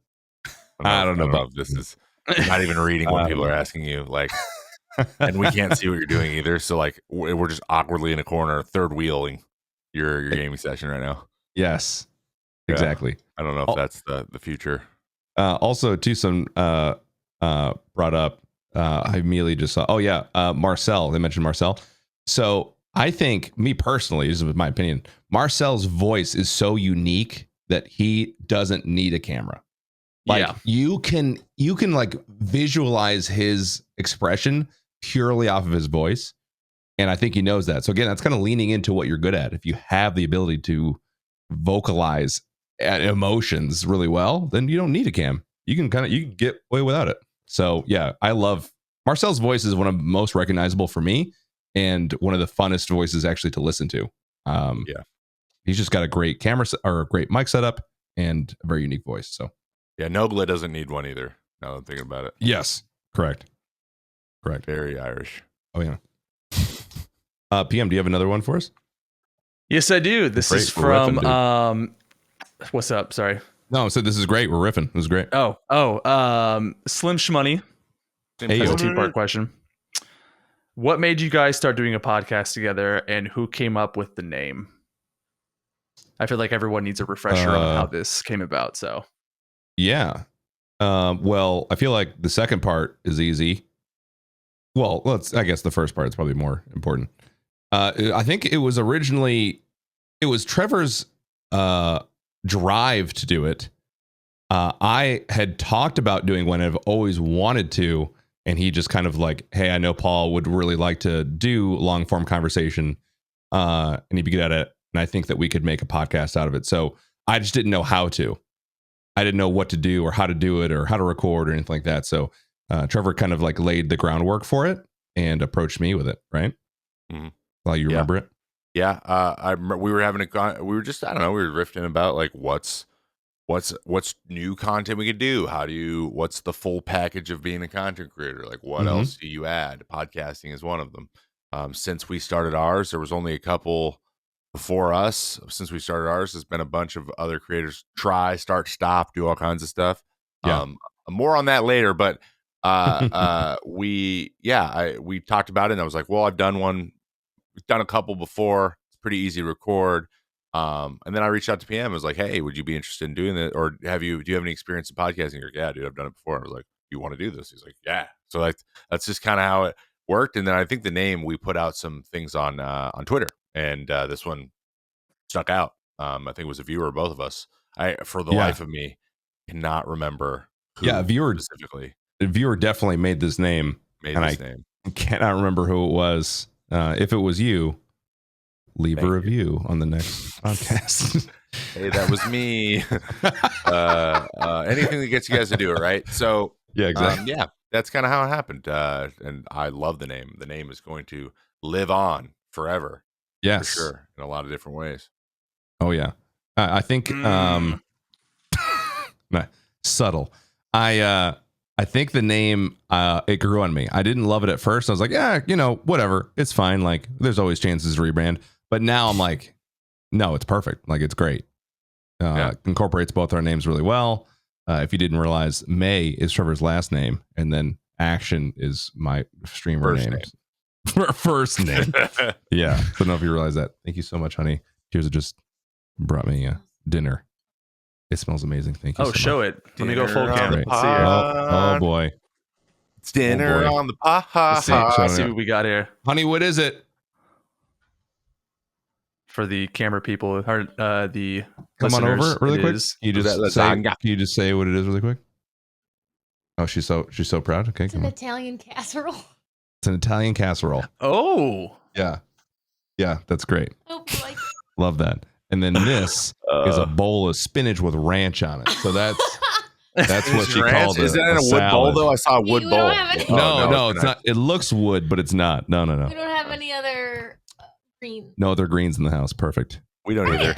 I don't know if this is you're not even reading what people are asking you. Like, and we can't see what you're doing either. So like, we're just awkwardly in a corner, third wheeling your gaming session right now. Yes, exactly. I don't know if that's the future. Also, too, some brought up. I immediately just saw. Marcel. They mentioned Marcel. So I think, me personally, this is my opinion, Marcel's voice is so unique that he doesn't need a camera. Like you can like visualize his expression purely off of his voice, and I think he knows that. So again, that's kind of leaning into what you're good at. If you have the ability to vocalize emotions really well, then you don't need a cam. You can get away without it. So yeah, I love Marcel's voice is one of the most recognizable for me and one of the funnest voices actually to listen to. He's just got a great camera or a great mic setup and a very unique voice. So yeah, Nogla doesn't need one either. Now that I'm thinking about it. Yes, correct. Very Irish. Oh yeah. PM, do you have another one for us? Yes, I do. This is from what's up? Sorry. No, so this is great. We're riffing. This is great. Slim Shmoney. That's a two-part question. What made you guys start doing a podcast together, and who came up with the name? I feel like everyone needs a refresher on how this came about. So, yeah. Well, I feel like the second part is easy. Well, I guess the first part is probably more important. I think it was Trevor's drive to do it. I had talked about doing one. I've always wanted to, and he just kind of like, hey, I know Paul would really like to do long form conversation, and he'd be good at it. And I think that we could make a podcast out of it. So I just didn't know how to. I didn't know what to do or how to do it or how to record or anything like that. So Trevor kind of like laid the groundwork for it and approached me with it. Right? Mm-hmm. Well, you remember it? Yeah, I remember we were having we were just, I don't know, we were riffing about like what's new content we could do. What's the full package of being a content creator? Like what Mhm. else do you add? Podcasting is one of them. Since we started ours, there was only a couple before us. Since we started ours, there's been a bunch of other creators try, start, stop, do all kinds of stuff. Yeah. More on that later, but we talked about it and I was like, well, I've done one. We've done a couple before. It's pretty easy to record. And then I reached out to PM. I was like, hey, would you be interested in doing it? Or do you have any experience in podcasting? You're like, yeah, dude, I've done it before. And I was like, you want to do this? He's like, yeah. So like, that's just kind of how it worked. And then I think the name, we put out some things on Twitter, and this one stuck out. I think it was a viewer, both of us. For the life of me, cannot remember who specifically. The viewer definitely made this name. Name. Cannot remember who it was. If it was you, leave a review on the next podcast. Hey, that was me. Anything that gets you guys to do it, right? So yeah, exactly. that's kind of how it happened. And I love the name. The name is going to live on forever. Yes, for sure, in a lot of different ways. Oh yeah, I think subtle. I think the name, it grew on me. I didn't love it at first. I was like, yeah, whatever. It's fine. Like, there's always chances to rebrand. But now I'm like, no, it's perfect. Like, it's great. Incorporates both our names really well. If you didn't realize, May is Trevor's last name, and then Action is my streamer name. First name. Yeah. I don't know if you realize that. Thank you so much, honey. Tears just brought me dinner. It smells amazing. Thank you. Show much. it. Let me go full camera. See Oh boy. It's dinner on the pot. Let's see what we got here. Honey, what is it? For the camera people, or the come on over really quick. Can you just say what it is really quick? Oh, she's so proud. Okay, it's an Italian casserole. It's an Italian casserole. Oh, yeah, that's great. Oh boy, love that. And then this is a bowl of spinach with ranch on it. So that's what she called it. Is that in a wood bowl though? I saw a wood bowl. No, it's not. It looks wood, but it's not. No. We don't have any other greens. No other greens in the house. Perfect. We don't either.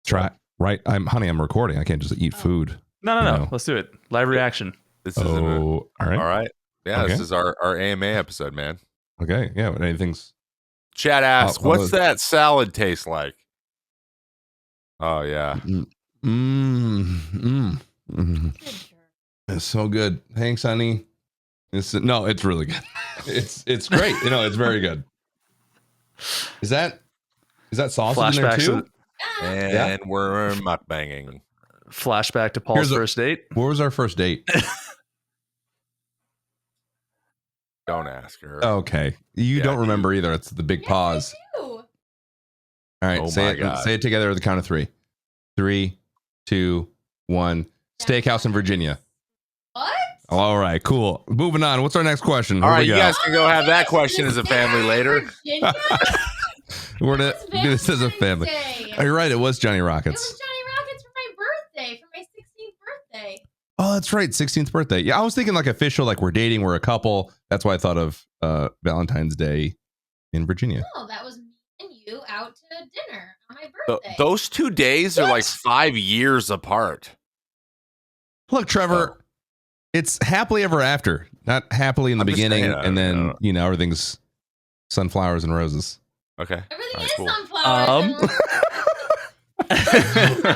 Try right. I'm recording. I can't just eat food. No. Let's do it. Live reaction. This is all right. Yeah, okay. This is our AMA episode, man. Okay. Yeah. Anything's. Chat asks, what's that salad taste like? Oh yeah. It's so good. Thanks, honey. It's really good. It's great. It's very good. Is that sausage in there too? And we're mukbanging. Flashback to Paul's first date. What was our first date? Don't ask her. Okay. You don't remember either. It's the big pause. All right, say it together at the count of 3. 3, 2, 1. Steakhouse in Virginia. What? All right, cool. Moving on. What's our next question? All right, you guys can go have that question as a family later. We're gonna do this as a family. Oh, you're right. It was Johnny Rockets. It was Johnny Rockets for my birthday, for my 16th birthday. Oh, that's right. 16th birthday. Yeah, I was thinking like official, like we're dating, we're a couple. That's why I thought of Valentine's Day in Virginia. No, that was me and you out to dinner on my birthday. Those 2 days are like 5 years apart. Look, Trevor, it's happily ever after, not happily in the beginning, and then everything's sunflowers and roses. Okay, everything is sunflowers. Sunflowers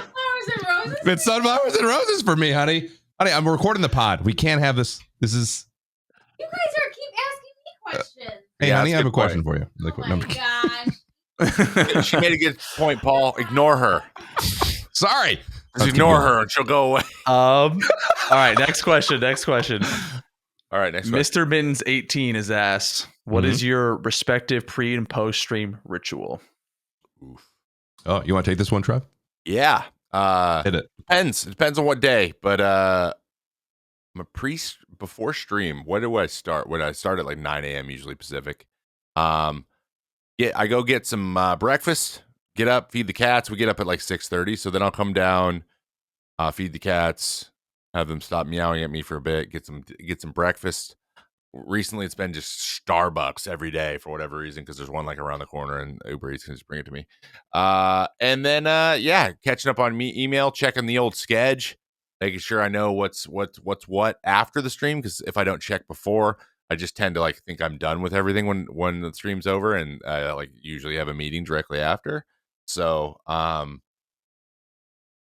and roses. It's sunflowers and roses for me, honey. Honey, I'm recording the pod. We can't have this. This is. You guys keep asking me questions. Hey, honey, I have a question for you. Oh my gosh. She made a good point, Paul. Ignore her. Sorry. Just ignore her and she'll go away. All right, next question. All right, next question. Mr. Mittens 18 is asked, what is your respective pre and post stream ritual? Oof. Oh, you want to take this one, Trev? Yeah. Hit it. Depends. It depends on what day, but I'm a before stream. What do I start? I start at like 9 a.m. usually Pacific. I go get some breakfast, get up, feed the cats. We get up at like 6:30, so then I'll come down, feed the cats, have them stop meowing at me for a bit, get some breakfast, recently it's been just Starbucks every day for whatever reason, because there's one like around the corner and Uber Eats can just bring it to me. And then yeah, catching up on email, checking the old sketch, making sure I know what's what after the stream, because if I don't check before, I just tend to like think I'm done with everything when the stream's over, and I like usually have a meeting directly after. So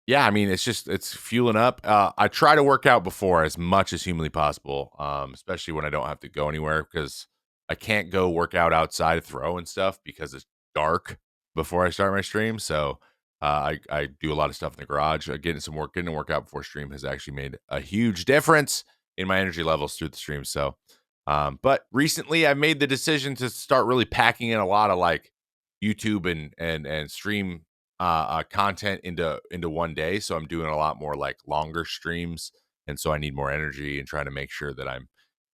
yeah, I mean, it's fueling up. I try to work out before as much as humanly possible, especially when I don't have to go anywhere, because I can't go work out outside, throw and stuff, because it's dark before I start my stream. So I do a lot of stuff in the garage. Getting a workout before stream has actually made a huge difference in my energy levels through the stream. So, but recently I've made the decision to start really packing in a lot of like YouTube and stream content into one day. So I'm doing a lot more like longer streams, and so I need more energy and trying to make sure that I'm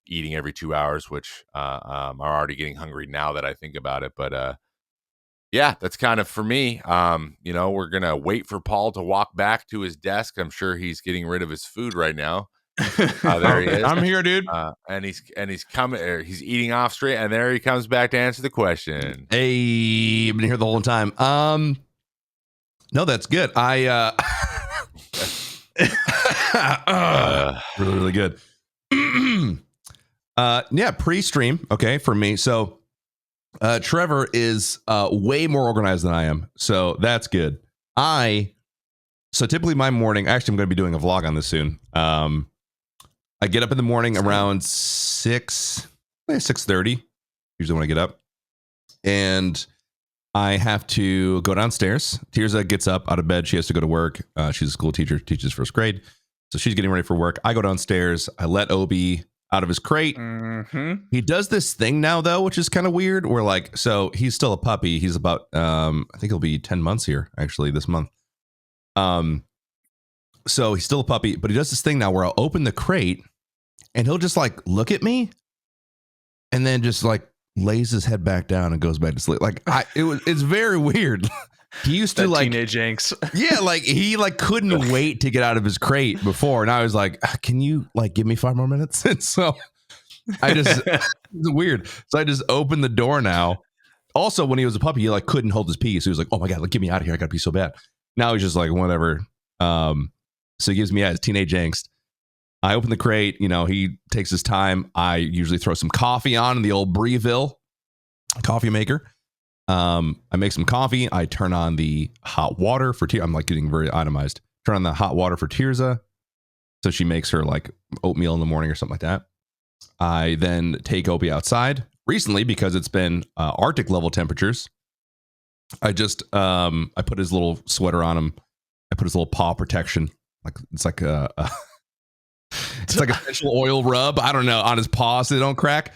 eating every 2 hours, which I'm already getting hungry now that I think about it. But yeah, that's kind of for me. We're gonna wait for Paul to walk back to his desk. I'm sure he's getting rid of his food right now. There he is. I'm here, dude. And he's coming. He's eating off straight, and there he comes back to answer the question. Hey, I've been here the whole time. No, that's good. Really, really good. Yeah, pre-stream. Okay, for me. So, Trevor is way more organized than I am, so that's good. So typically my morning. Actually, I'm going to be doing a vlog on this soon. I get up in the morning around 6:30, usually when I get up, and I have to go downstairs. Tirza gets up out of bed. She has to go to work. She's a school teacher, teaches first grade. So she's getting ready for work. I go downstairs. I let Obi out of his crate. Mm-hmm. He does this thing now, though, which is kind of weird. Where like, so he's still a puppy. He's about, I think he'll be 10 months here, actually, this month. So he's still a puppy, but he does this thing now where I'll open the crate and he'll just like look at me and then just like lays his head back down and goes back to sleep. Like it's very weird. He used to like teenage angst. Yeah, like he like couldn't wait to get out of his crate before, and I was like, "Can you like give me 5 more minutes?" And so I just it's weird. So I just opened the door now. Also, when he was a puppy, he like couldn't hold his pee, so he was like, "Oh my god, like get me out of here! I gotta pee so bad." Now he's just like whatever. So he gives me his teenage angst. I open the crate, he takes his time. I usually throw some coffee on in the old Breville coffee maker. I make some coffee. I turn on the hot water for Tirza. I'm like getting very itemized. Turn on the hot water for Tirza. So she makes her like oatmeal in the morning or something like that. I then take Obi outside. Recently, because it's been Arctic level temperatures, I just I put his little sweater on him. I put his little paw protection. It's like a essential oil rub, I don't know, on his paws so they don't crack.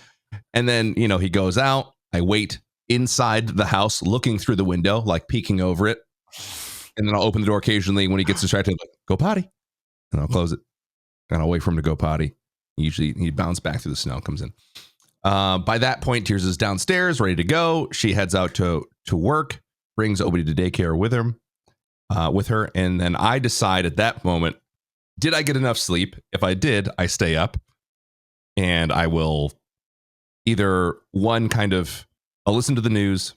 And then, he goes out. I wait inside the house looking through the window, like peeking over it. And then I'll open the door occasionally when he gets distracted, like, go potty. And I'll close it. And I'll wait for him to go potty. Usually he bounces back through the snow and comes in. By that point, Tirza is downstairs, ready to go. She heads out to work, brings Obi to daycare with her. And then I decide at that moment, did I get enough sleep? If I did, I stay up and I will either I'll listen to the news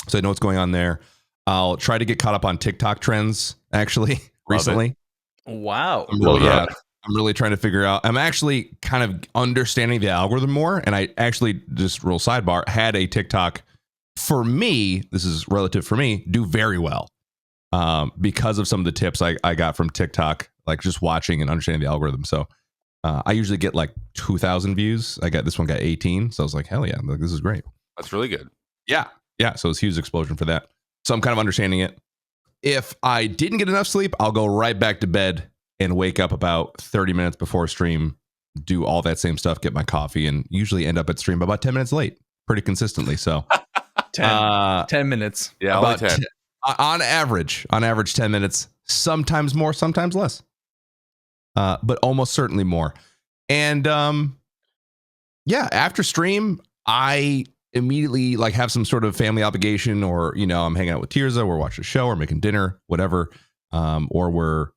so I know what's going on there. I'll try to get caught up on TikTok trends, actually, recently. Wow. I'm really trying to figure out. I'm actually kind of understanding the algorithm more. And I actually, just real sidebar, had a TikTok for me, this is relative for me, do very well. Because of some of the tips I got from TikTok, like just watching and understanding the algorithm. So I usually get like 2,000 views. This one got 18. So I was like, hell yeah, this is great. That's really good. Yeah. So it's a huge explosion for that. So I'm kind of understanding it. If I didn't get enough sleep, I'll go right back to bed and wake up about 30 minutes before stream, do all that same stuff, get my coffee, and usually end up at stream about 10 minutes late pretty consistently. So 10 minutes. Yeah, about 10. On average 10 minutes, sometimes more, sometimes less. But almost certainly more. And after stream, I immediately like have some sort of family obligation, or I'm hanging out with Tirza, we're watching a show, or making dinner, whatever. Or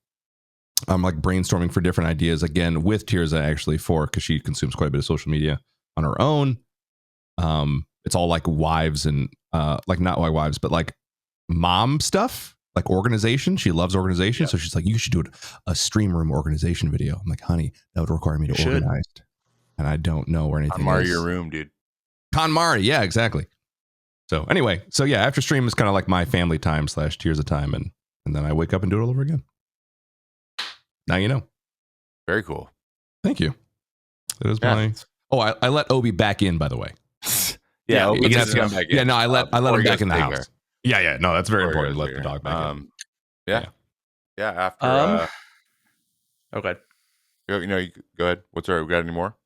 I'm like brainstorming for different ideas again with Tirza, actually, because she consumes quite a bit of social media on her own. It's all like wives and like not like wives, but like mom stuff, like organization. She loves organization. So she's like, you should do a stream room organization video. I'm like, honey, that would require me to organize. And I don't know where anything KonMari is. your room, dude. KonMari, yeah, exactly. So anyway, after stream is kind of like my family time / tears of time, and then I wake up and do it all over again. Now you know. Very cool. Thank you. It was my. Oh, I let Obi back in, by the way. Yeah, Obi gets gets- back in. Yeah, no, I let him back in the house. There. Yeah, no, that's very Before he important to goes let the bigger. dog back in. Yeah. After. Okay. You go ahead. What's right? We got any more?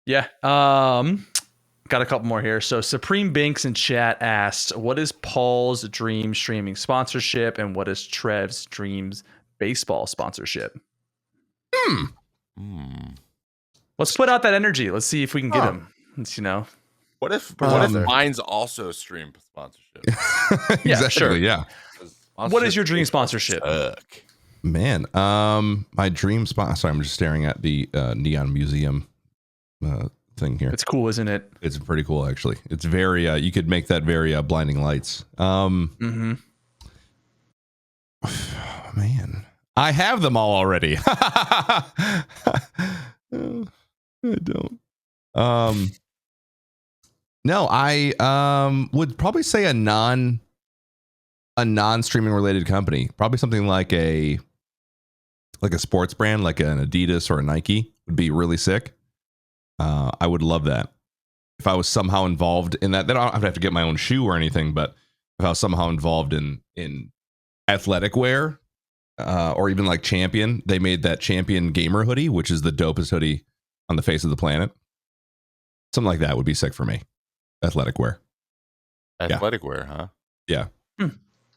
Yeah. Got a couple more here. So Supreme Binks in chat asked, what is Paul's dream streaming sponsorship and what is Trev's dreams baseball sponsorship? Let's put out that energy. Let's see if we can get him. Let's, What if there. mine's also stream sponsorship? Exactly. sure. Yeah. What is your dream sponsorship? Man, my dream spot. Sorry, I'm just staring at the Neon Museum thing here. It's cool, isn't it? It's pretty cool, actually. It's very. You could make that very blinding lights. Man, I have them all already. I don't. No, I would probably say a non-streaming related company. Probably something like a sports brand, like an Adidas or a Nike would be really sick. I would love that. If I was somehow involved in that, then I don't have to get my own shoe or anything, but if I was somehow involved in athletic wear, or even like Champion, they made that Champion gamer hoodie, which is the dopest hoodie on the face of the planet. Something like that would be sick for me. Athletic wear. Athletic wear, huh? Yeah.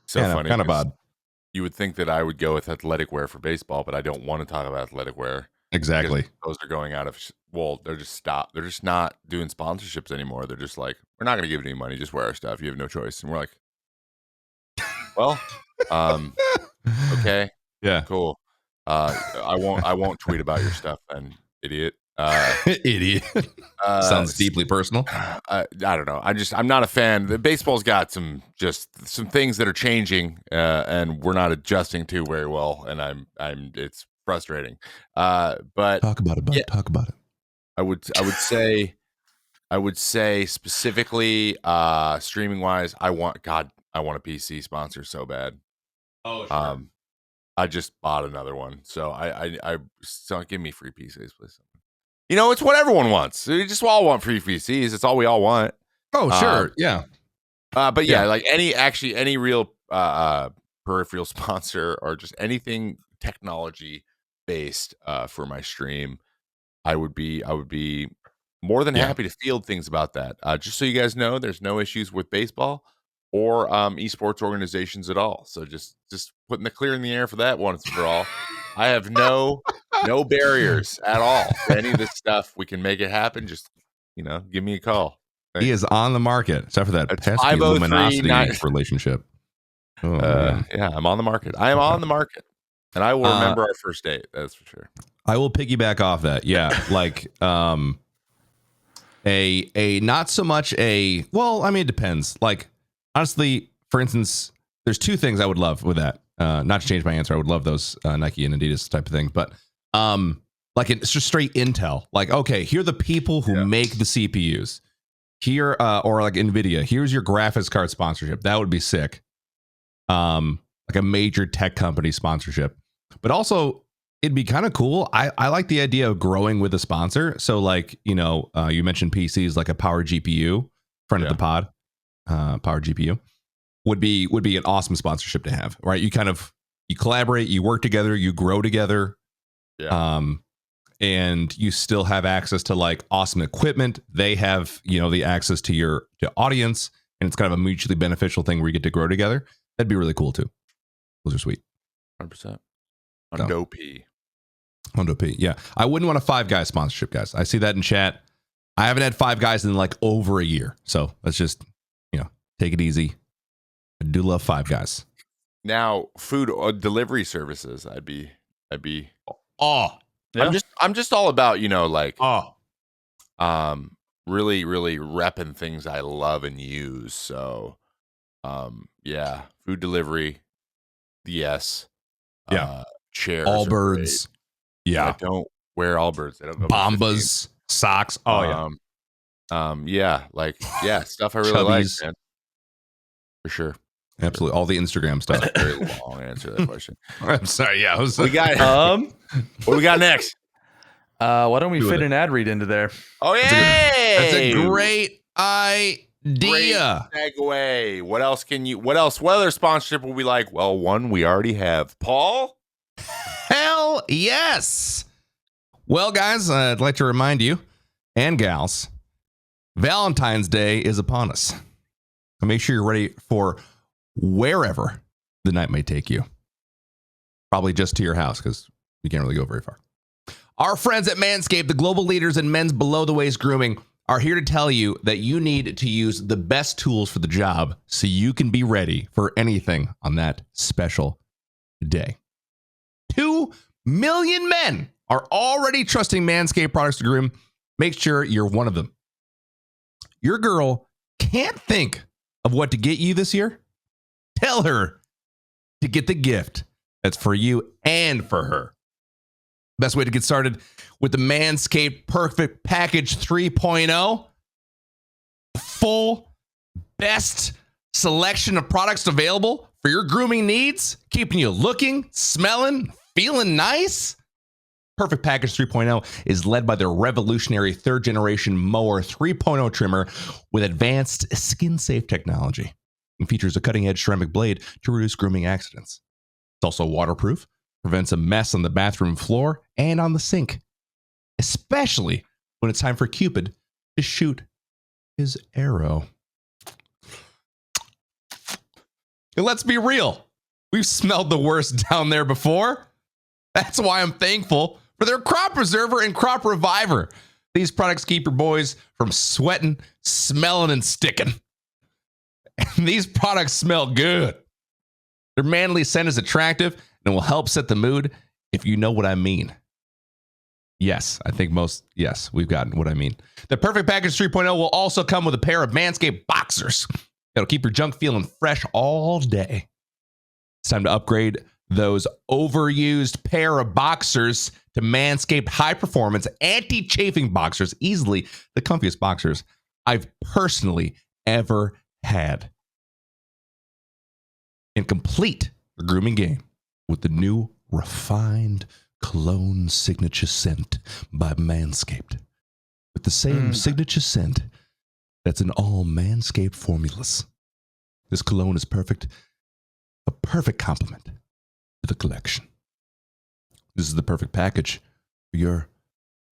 So funny. Kind of odd. You would think that I would go with athletic wear for baseball, but I don't want to talk about athletic wear. Exactly. Those are going out of. Well, they're just stopped. They're just not doing sponsorships anymore. They're just like, we're not going to give you any money. Just wear our stuff. You have no choice. And we're like, well, okay, Yeah. cool. I won't tweet about your stuff, then, idiot. Idiot. Sounds deeply personal. I don't know. I'm not a fan. The baseball's got some things that are changing, and we're not adjusting to very well. And it's frustrating. But Talk about it, bud. Yeah. Talk about it. I would say specifically, streaming wise, I want a PC sponsor so bad. Oh, sure. I just bought another one, so I so give me free PCs, please. It's what everyone wants. We just all want free PCs. It's all we all want. Oh, sure. Yeah. But yeah, like any real peripheral sponsor or just anything technology based for my stream, I would be more than happy to field things about that. Just so you guys know, there's no issues with baseball or esports organizations at all. So just putting the clear in the air for that once for all. I have no barriers at all to any of this stuff. We can make it happen. Just give me a call. He is on the market, except for that It's pesky 503 luminosity relationship. Oh, man. Yeah, I'm on the market. I am on the market, and I will remember our first date. That's for sure. I will piggyback off that. Yeah, like a not so much a. Well, I mean, it depends. Like honestly, for instance, there's two things I would love with that. Not to change my answer, I would love those Nike and Adidas type of thing, but like it's just straight Intel. Like, okay, here are the people who make the CPUs. Here, or like Nvidia. Here's your graphics card sponsorship. That would be sick. Like a major tech company sponsorship, but also it'd be kind of cool. I like the idea of growing with a sponsor. So like, you mentioned PCs, like a Power GPU, friend of the pod, Power GPU would be an awesome sponsorship to have, right? You collaborate, you work together, you grow together. Yeah. And you still have access to like awesome equipment. They have, the access to your audience, and it's kind of a mutually beneficial thing where you get to grow together. That'd be really cool too. Those are sweet. 100%. Hondo P. Yeah. I wouldn't want a Five Guys sponsorship, guys. I see that in chat. I haven't had Five Guys in like over a year. So let's just, take it easy. I do love Five Guys. Now, food delivery services, I'd be. Oh, yeah. I'm just all about, really, really repping things I love and use. So, yeah, food delivery, yes. Yeah. Chairs, Allbirds. I don't wear Allbirds. They don't go Bombas, socks. Oh yeah. Yeah, like stuff I really like, Chubbies. man. For sure. Absolutely. All the Instagram stuff. That's a very long answer to that question. I'm sorry. Yeah. We got what we got next? Why don't we fit an ad read into there? Oh yeah, That's a great idea. Great segue. What else? What other sponsorship will we like? Well, one we already have. Paul? Hell yes. Well, guys, I'd like to remind you and gals, Valentine's Day is upon us. So make sure you're ready for wherever the night may take you. Probably just to your house because we can't really go very far. Our friends at Manscaped, the global leaders in men's below-the-waist grooming, are here to tell you that you need to use the best tools for the job so you can be ready for anything on that special day. 2 million men are already trusting Manscaped products to groom. Make sure you're one of them. Your girl can't think of what to get you this year? Tell her to get the gift that's for you and for her. Best way to get started with the Manscaped Perfect Package 3.0. Full best selection of products available for your grooming needs, keeping you looking, smelling, feeling nice. Perfect Package 3.0 is led by their revolutionary third generation mower 3.0 trimmer with advanced skin safe technology and features a cutting edge ceramic blade to reduce grooming accidents. It's also waterproof, prevents a mess on the bathroom floor and on the sink, especially when it's time for Cupid to shoot his arrow. And let's be real, we've smelled the worst down there before. That's why I'm thankful for their Crop Preserver and Crop Reviver. These products keep your boys from sweating, smelling, and sticking. And these products smell good. Their manly scent is attractive and will help set the mood, if you know what I mean. Yes, I think we've gotten what I mean. The Perfect Package 3.0 will also come with a pair of Manscaped boxers that'll keep your junk feeling fresh all day. It's time to upgrade those overused pair of boxers to Manscaped high-performance anti-chafing boxers, easily the comfiest boxers I've personally ever had. And complete the grooming game with the new refined cologne signature scent by Manscaped. With the same signature scent that's in all Manscaped formulas. This cologne is a perfect complement to the collection. This is the perfect package for your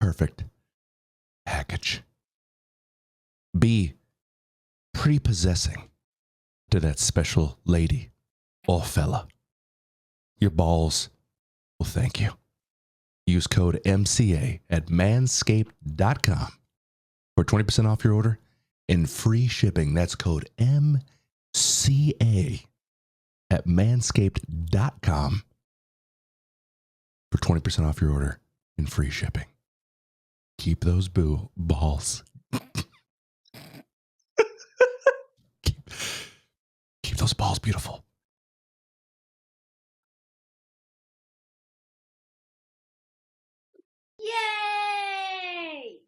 perfect package. Be prepossessing to that special lady or fella. Your balls will thank you. Use code MCA at manscaped.com for 20% off your order and free shipping. That's code MCA at manscaped.com for 20% off your order and free shipping. Keep those balls. keep those balls beautiful. Yay!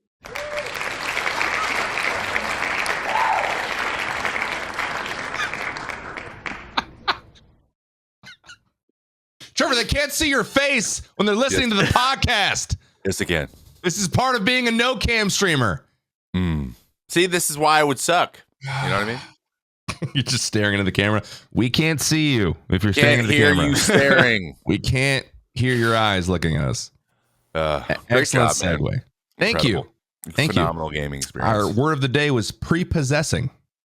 Trevor, they can't see your face when they're listening to the podcast. Yes, again. This is part of being a no-cam streamer. See, this is why I would suck. You know what I mean? You're just staring into the camera. We can't see you if you're staring into the camera. Can't hear you staring. We can't hear your eyes looking at us. Excellent job, segue. man. Thank you. Phenomenal gaming experience. Our word of the day was prepossessing.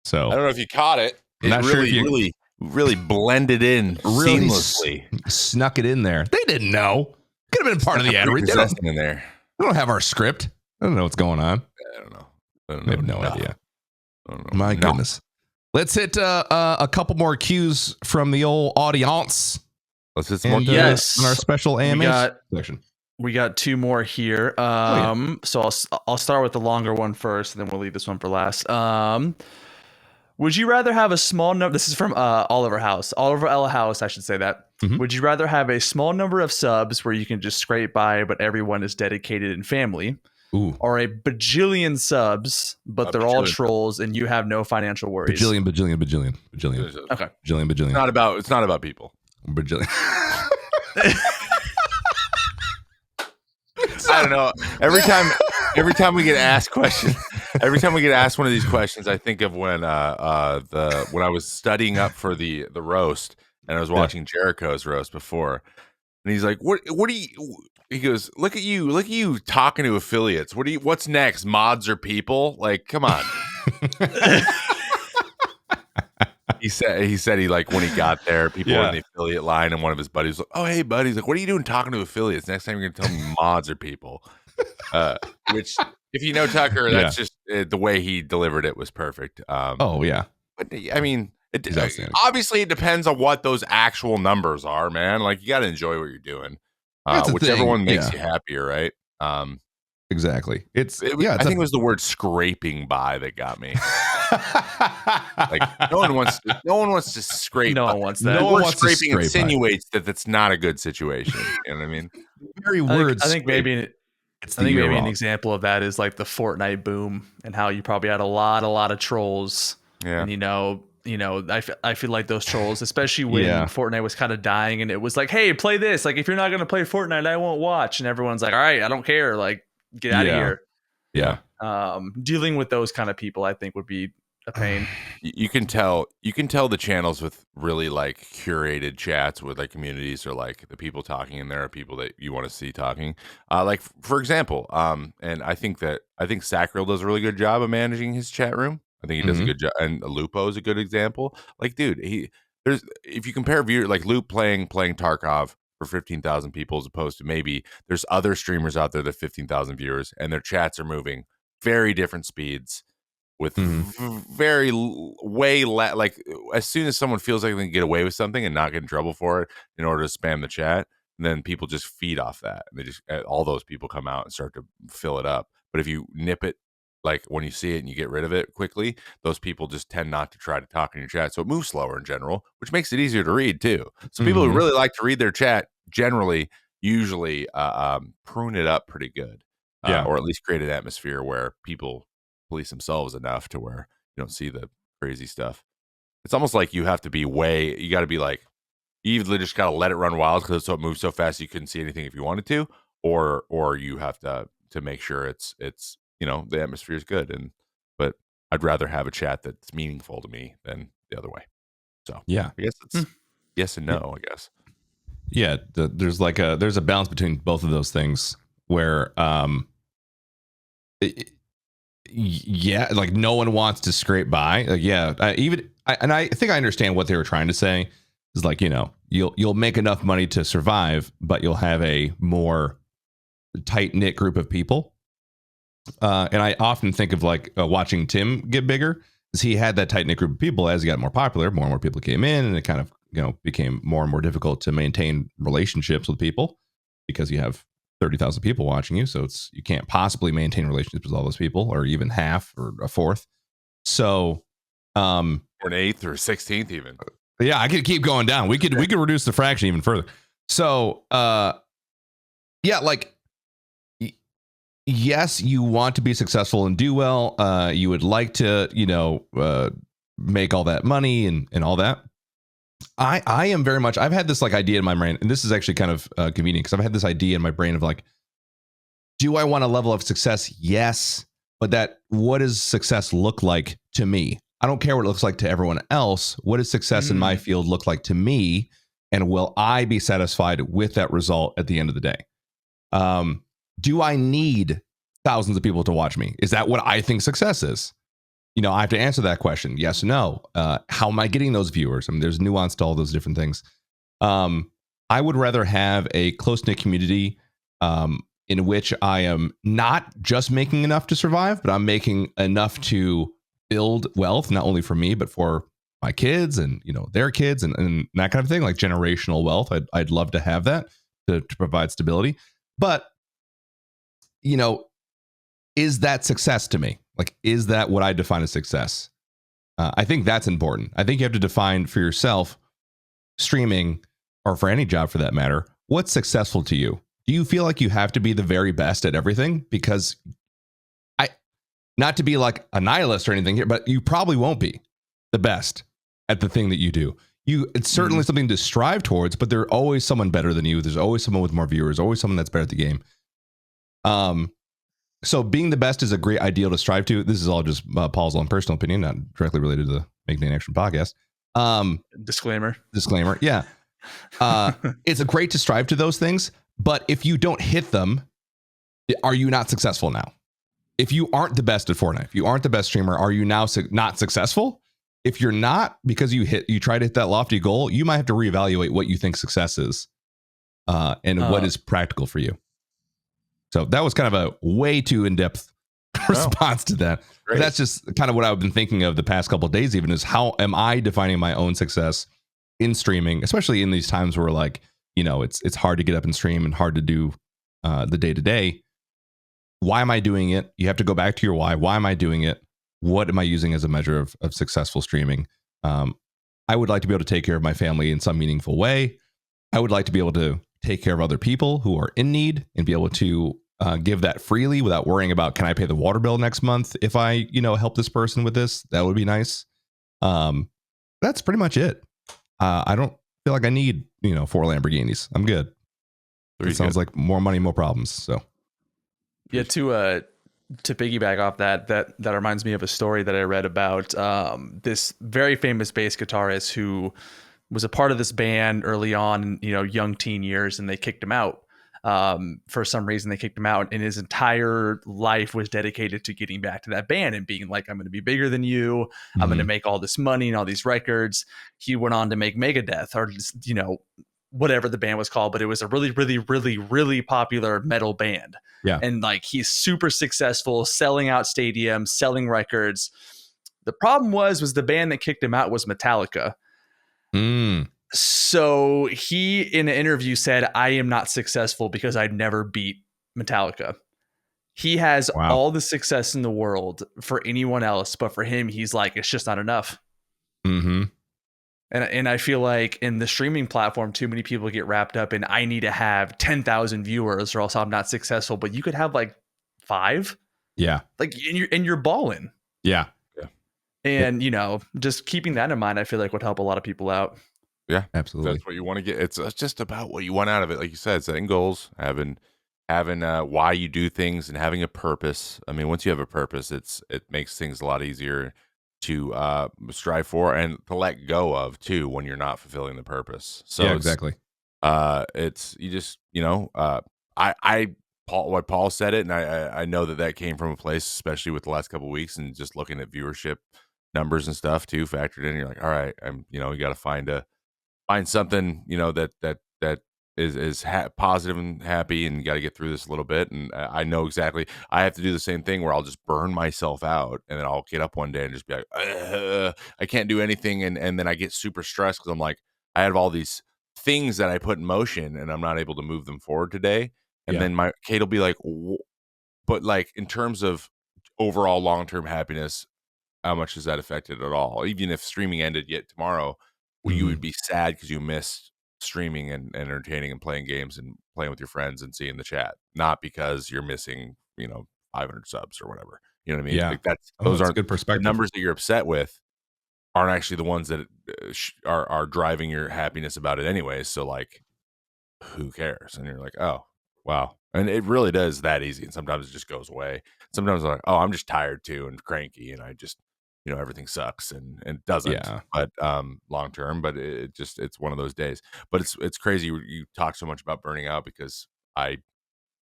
So I don't know if you caught it. It not sure if you really blended in really seamlessly. Snuck it in there. They didn't know. Could have been part of the ad read. They in there. don't have our script. I don't know what's going on. I don't know. They have no idea. My goodness. Let's hit a couple more cues from the old audience. Let's hit some more. On our special AMA section. We got two more here. So I'll start with the longer one first, and then we'll leave this one for last. Would you rather have a small number? This is from Oliver Ella House. I should say that. Mhm. Would you rather have a small number of subs where you can just scrape by, but everyone is dedicated and family, Ooh. or a bajillion subs, but they're all trolls and you have no financial worries? Bajillion. Okay. Bajillion. It's not about people. Bajillion. I don't know. Every time we get asked questions, every time we get asked one of these questions, I think of when when I was studying up for the roast, and I was watching Jericho's roast before, and he's like, "What do you?" He goes, "Look at you talking to affiliates. What's next? Mods or people? Like, come on." He said he like when he got there, people were in the affiliate line, and one of his buddies was like, "Oh, hey, buddy." He's like, "What are you doing talking to affiliates? Next time you're gonna tell me mods or people." Which, if you know Tucker, that's just the way he delivered it was perfect. Oh yeah, but I mean, obviously it depends on what those actual numbers are, man. Like you got to enjoy what you're doing, whichever one makes you happier, right? Exactly. I think it was the word scraping by that got me. Like no one wants to scrape. No one wants that. No one wants to scraping scrape insinuates that that's not a good situation. You know what I mean? Very words. I think maybe it's maybe an example of that is like the Fortnite boom and how you probably had a lot of trolls. Yeah. And I feel like those trolls, especially when Fortnite was kind of dying and it was like, hey, play this. Like if you're not going to play Fortnite, I won't watch. And everyone's like, all right, I don't care. Like get out of here. Yeah. Dealing with those kind of people, I think would be a pain. You can tell the channels with really like curated chats with like communities or like the people talking in there are people that you want to see talking. Like for example, and I think Sacriel does a really good job of managing his chat room. I think he does a good job, and Lupo is a good example. Like, dude, if you compare viewer like Loop playing Tarkov for 15,000 people as opposed to maybe there's other streamers out there that 15,000 viewers and their chats are moving very different speeds with like as soon as someone feels like they can get away with something and not get in trouble for it in order to spam the chat, then people just feed off that and they just all those people come out and start to fill it up. But if you nip it, like when you see it and you get rid of it quickly, those people just tend not to try to talk in your chat. So it moves slower in general, which makes it easier to read too. So people who really like to read their chat usually prune it up pretty good. Or at least create an atmosphere where people police themselves enough to where you don't see the crazy stuff. It's almost like you have to be you got to be like, you either just got to let it run wild because it moves so fast you couldn't see anything if you wanted to, or you have to make sure it's the atmosphere is good. But I'd rather have a chat that's meaningful to me than the other way. So yeah, I guess it's yes and no. I guess there's a balance between both of those things where like no one wants to scrape by. Like I think I understand what they were trying to say is like, you'll make enough money to survive, but you'll have a more tight knit group of people. And I often think of like watching Tim get bigger, because he had that tight knit group of people. As he got more popular, more and more people came in, and it kind of became more and more difficult to maintain relationships with people because you have 30,000 people watching you. So you can't possibly maintain relationships with all those people, or even half or a fourth. So, or an eighth or 16th even. Yeah, I could keep going down. We could reduce the fraction even further. So, like, yes, you want to be successful and do well. You would like to, make all that money and all that. I am very much, I've had this like idea in my brain, and this is actually kind of convenient because I've had this idea in my brain of like, do I want a level of success? Yes. But what does success look like to me? I don't care what it looks like to everyone else. What does success in my field look like to me? And will I be satisfied with that result at the end of the day? Do I need thousands of people to watch me? Is that what I think success is? I have to answer that question. Yes or no. How am I getting those viewers? I mean, there's nuance to all those different things. I would rather have a close-knit community in which I am not just making enough to survive, but I'm making enough to build wealth, not only for me, but for my kids and, their kids and that kind of thing, like generational wealth. I'd love to have that to provide stability. But you know, is that success to me? Like, is that what I define as success? I think that's important. I think you have to define for yourself, streaming, or for any job for that matter, what's successful to you. Do you feel like you have to be the very best at everything? Because not to be like a nihilist or anything here, but you probably won't be the best at the thing that you do. It's certainly something to strive towards, but there's always someone better than you. There's always someone with more viewers, always someone that's better at the game. So being the best is a great ideal to strive to. This is all just Paul's own personal opinion, not directly related to the Make Name Action podcast. Disclaimer. Yeah. It's great to strive to those things, but if you don't hit them, are you not successful now? If you aren't the best at Fortnite, if you aren't the best streamer, are you now not successful? If you're not, because you try to hit that lofty goal, you might have to reevaluate what you think success is, and what is practical for you. So that was kind of a way too in-depth response to that. That's just kind of what I've been thinking of the past couple of days, even, is how am I defining my own success in streaming, especially in these times where, like, you know, it's hard to get up and stream and hard to do the day-to-day. Why am I doing it? You have to go back to your why. Why am I doing it? What am I using as a measure of successful streaming? I would like to be able to take care of my family in some meaningful way. I would like to be able to take care of other people who are in need and be able to give that freely without worrying about, can I pay the water bill next month if I, help this person with this? That would be nice. That's pretty much it. I don't feel like I need, 4 Lamborghinis. I'm good. It sounds like more money, more problems. So yeah, to piggyback off that reminds me of a story that I read about this very famous bass guitarist who was a part of this band early on, young teen years, and they kicked him out. For some reason they kicked him out, and his entire life was dedicated to getting back to that band and being like, I'm going to be bigger than you. I'm going to make all this money and all these records. He went on to make Megadeth, or whatever the band was called, but it was a really, really, really, really popular metal band. Yeah. And like, he's super successful, selling out stadiums, selling records. The problem was the band that kicked him out was Metallica. So he, in an interview, said, I am not successful because I never beat Metallica. He has all the success in the world for anyone else, but for him, he's like, it's just not enough. Mm-hmm. And I feel like in the streaming platform, too many people get wrapped up in, I need to have 10,000 viewers or else I'm not successful. But you could have like 5. Yeah. Like, and you're balling. Yeah. And, just keeping that in mind, I feel like would help a lot of people out. Yeah, absolutely. That's what you want to get. It's just about what you want out of it. Like you said, setting goals, having why you do things, and having a purpose. I mean, once you have a purpose, it makes things a lot easier to strive for and to let go of too when you're not fulfilling the purpose. So yeah, exactly. It's you just what Paul said it, and I know that came from a place, especially with the last couple of weeks, and just looking at viewership numbers and stuff too factored in. You're like, all right, you got to find something that is positive and happy, and you got to get through this a little bit. And I know exactly I have to do the same thing where I'll just burn myself out, and then I'll get up one day and just be like, I can't do anything, and then I get super stressed because I'm like, I have all these things that I put in motion and I'm not able to move them forward today. And then my Kate will be like, but like, in terms of overall long-term happiness, how much has that affected at all? Even if streaming ended yet tomorrow, you would be sad because you missed streaming and entertaining and playing games and playing with your friends and seeing the chat, not because you're missing 500 subs or whatever. You know what I mean? Yeah. Like those aren't good perspective. The numbers that you're upset with aren't actually the ones that are driving your happiness about it anyway. So like, who cares? And you're like, oh wow. And it really does that easy. And sometimes it just goes away. Sometimes I'm like, oh, I'm just tired too and cranky, and I just everything sucks, and it doesn't. Yeah. But long term, but it's one of those days. But it's crazy you talk so much about burning out, because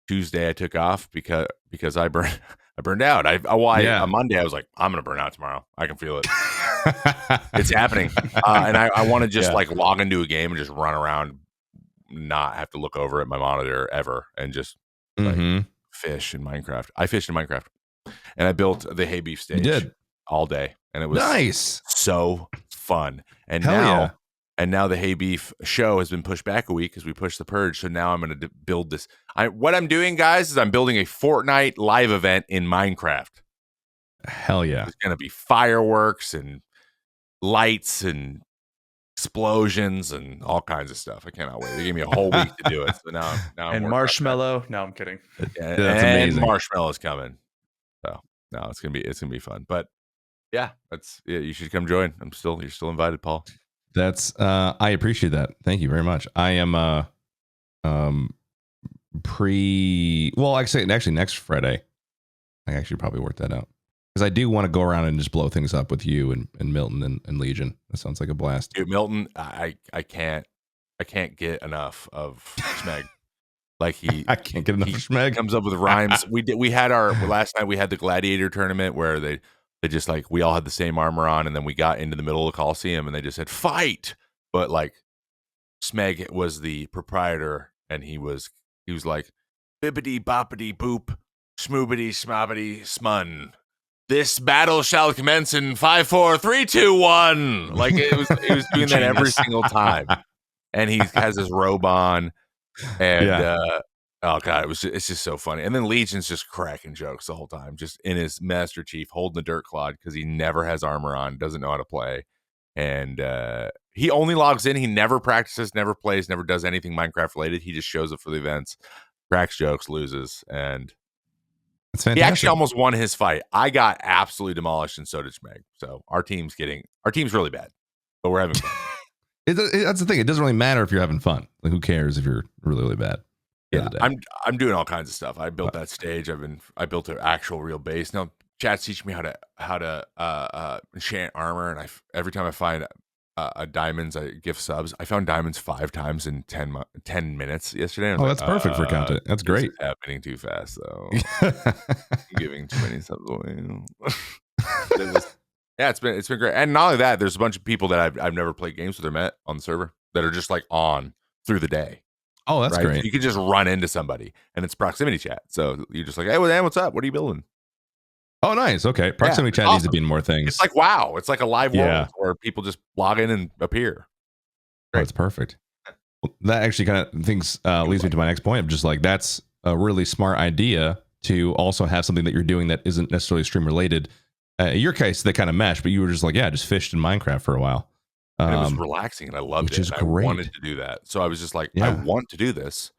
Tuesday I took off because I burned out. On Monday I was like, I'm gonna burn out tomorrow. I can feel it. It's happening. And I want to just like log into a game and just run around, not have to look over at my monitor ever, and just like fish in Minecraft. I fished in Minecraft, and I built the hay beef stage. You did. All day, and it was nice, so fun. And Hell now yeah. And now the Hay Beef show has been pushed back a week because we pushed the purge. So now I'm going to build this. What I'm doing, guys, is I'm building a Fortnite live event in Minecraft. Hell yeah. There's going to be fireworks and lights and explosions and all kinds of stuff. I cannot wait. They gave me a whole week to do it. So now I'm And working on marshmallow. No, I'm kidding. that. That's and amazing. marshmallow's coming. So no, it's gonna be fun. But yeah, you should come join. You're still invited, Paul. That's I appreciate that. Thank you very much. I am actually next Friday. I actually probably work that out. Because I do want to go around and just blow things up with you and Milton and Legion. That sounds like a blast. Dude, Milton, I can't get enough of Schmeg. Like I can't get enough of Schmeg. Comes up with rhymes. We had our last night we had the gladiator tournament where they just like we all had the same armor on, and then we got into the middle of the Coliseum and they just said fight. But like Schmeg was the proprietor and he was like bibbity boppity boop, schmoobity smobbity smun. This battle shall commence in 5, 4, 3, 2, 1. Like he was doing that every single time. And he has his robe on. And oh god, it's just so funny. And then Legion's just cracking jokes the whole time, just in his Master Chief holding the dirt clod because he never has armor on, doesn't know how to play. And he only logs in, he never practices, never plays, never does anything Minecraft related. He just shows up for the events, cracks jokes, loses, and That's fantastic. he actually almost won his fight. I got absolutely demolished, and so did Schmeg. So our team's really bad, but we're having fun. That's the thing. It doesn't really matter if you're having fun. Like, who cares if you're really, really bad? Yeah, I'm doing all kinds of stuff. I built that stage. I built an actual real base. Now chat's teaching me how to enchant armor, and every time I find diamonds, I give subs. I found diamonds 5 times in 10 minutes yesterday. Oh, that's perfect for content. That's great. It's happening too fast, though. Giving too many subs away. It's been great. And not only that, there's a bunch of people that I've never played games with or met on the server that are just like on through the day. Oh, that's right? great. You can just run into somebody, and it's proximity chat. So you're just like, hey, well, Dan, what's up? What are you building? Oh, nice. Okay. Proximity chat needs to be in more things. It's like, wow. It's like a live world where people just log in and appear. Oh, that's perfect. Well, that actually kind of leads me to my next point of just like, that's a really smart idea to also have something that you're doing that isn't necessarily stream related. In your case, they kind of mesh, but you were just like, just fished in Minecraft for a while. And it was relaxing, and I loved it. Which is great. I wanted to do that. So I was just like, I want to do this,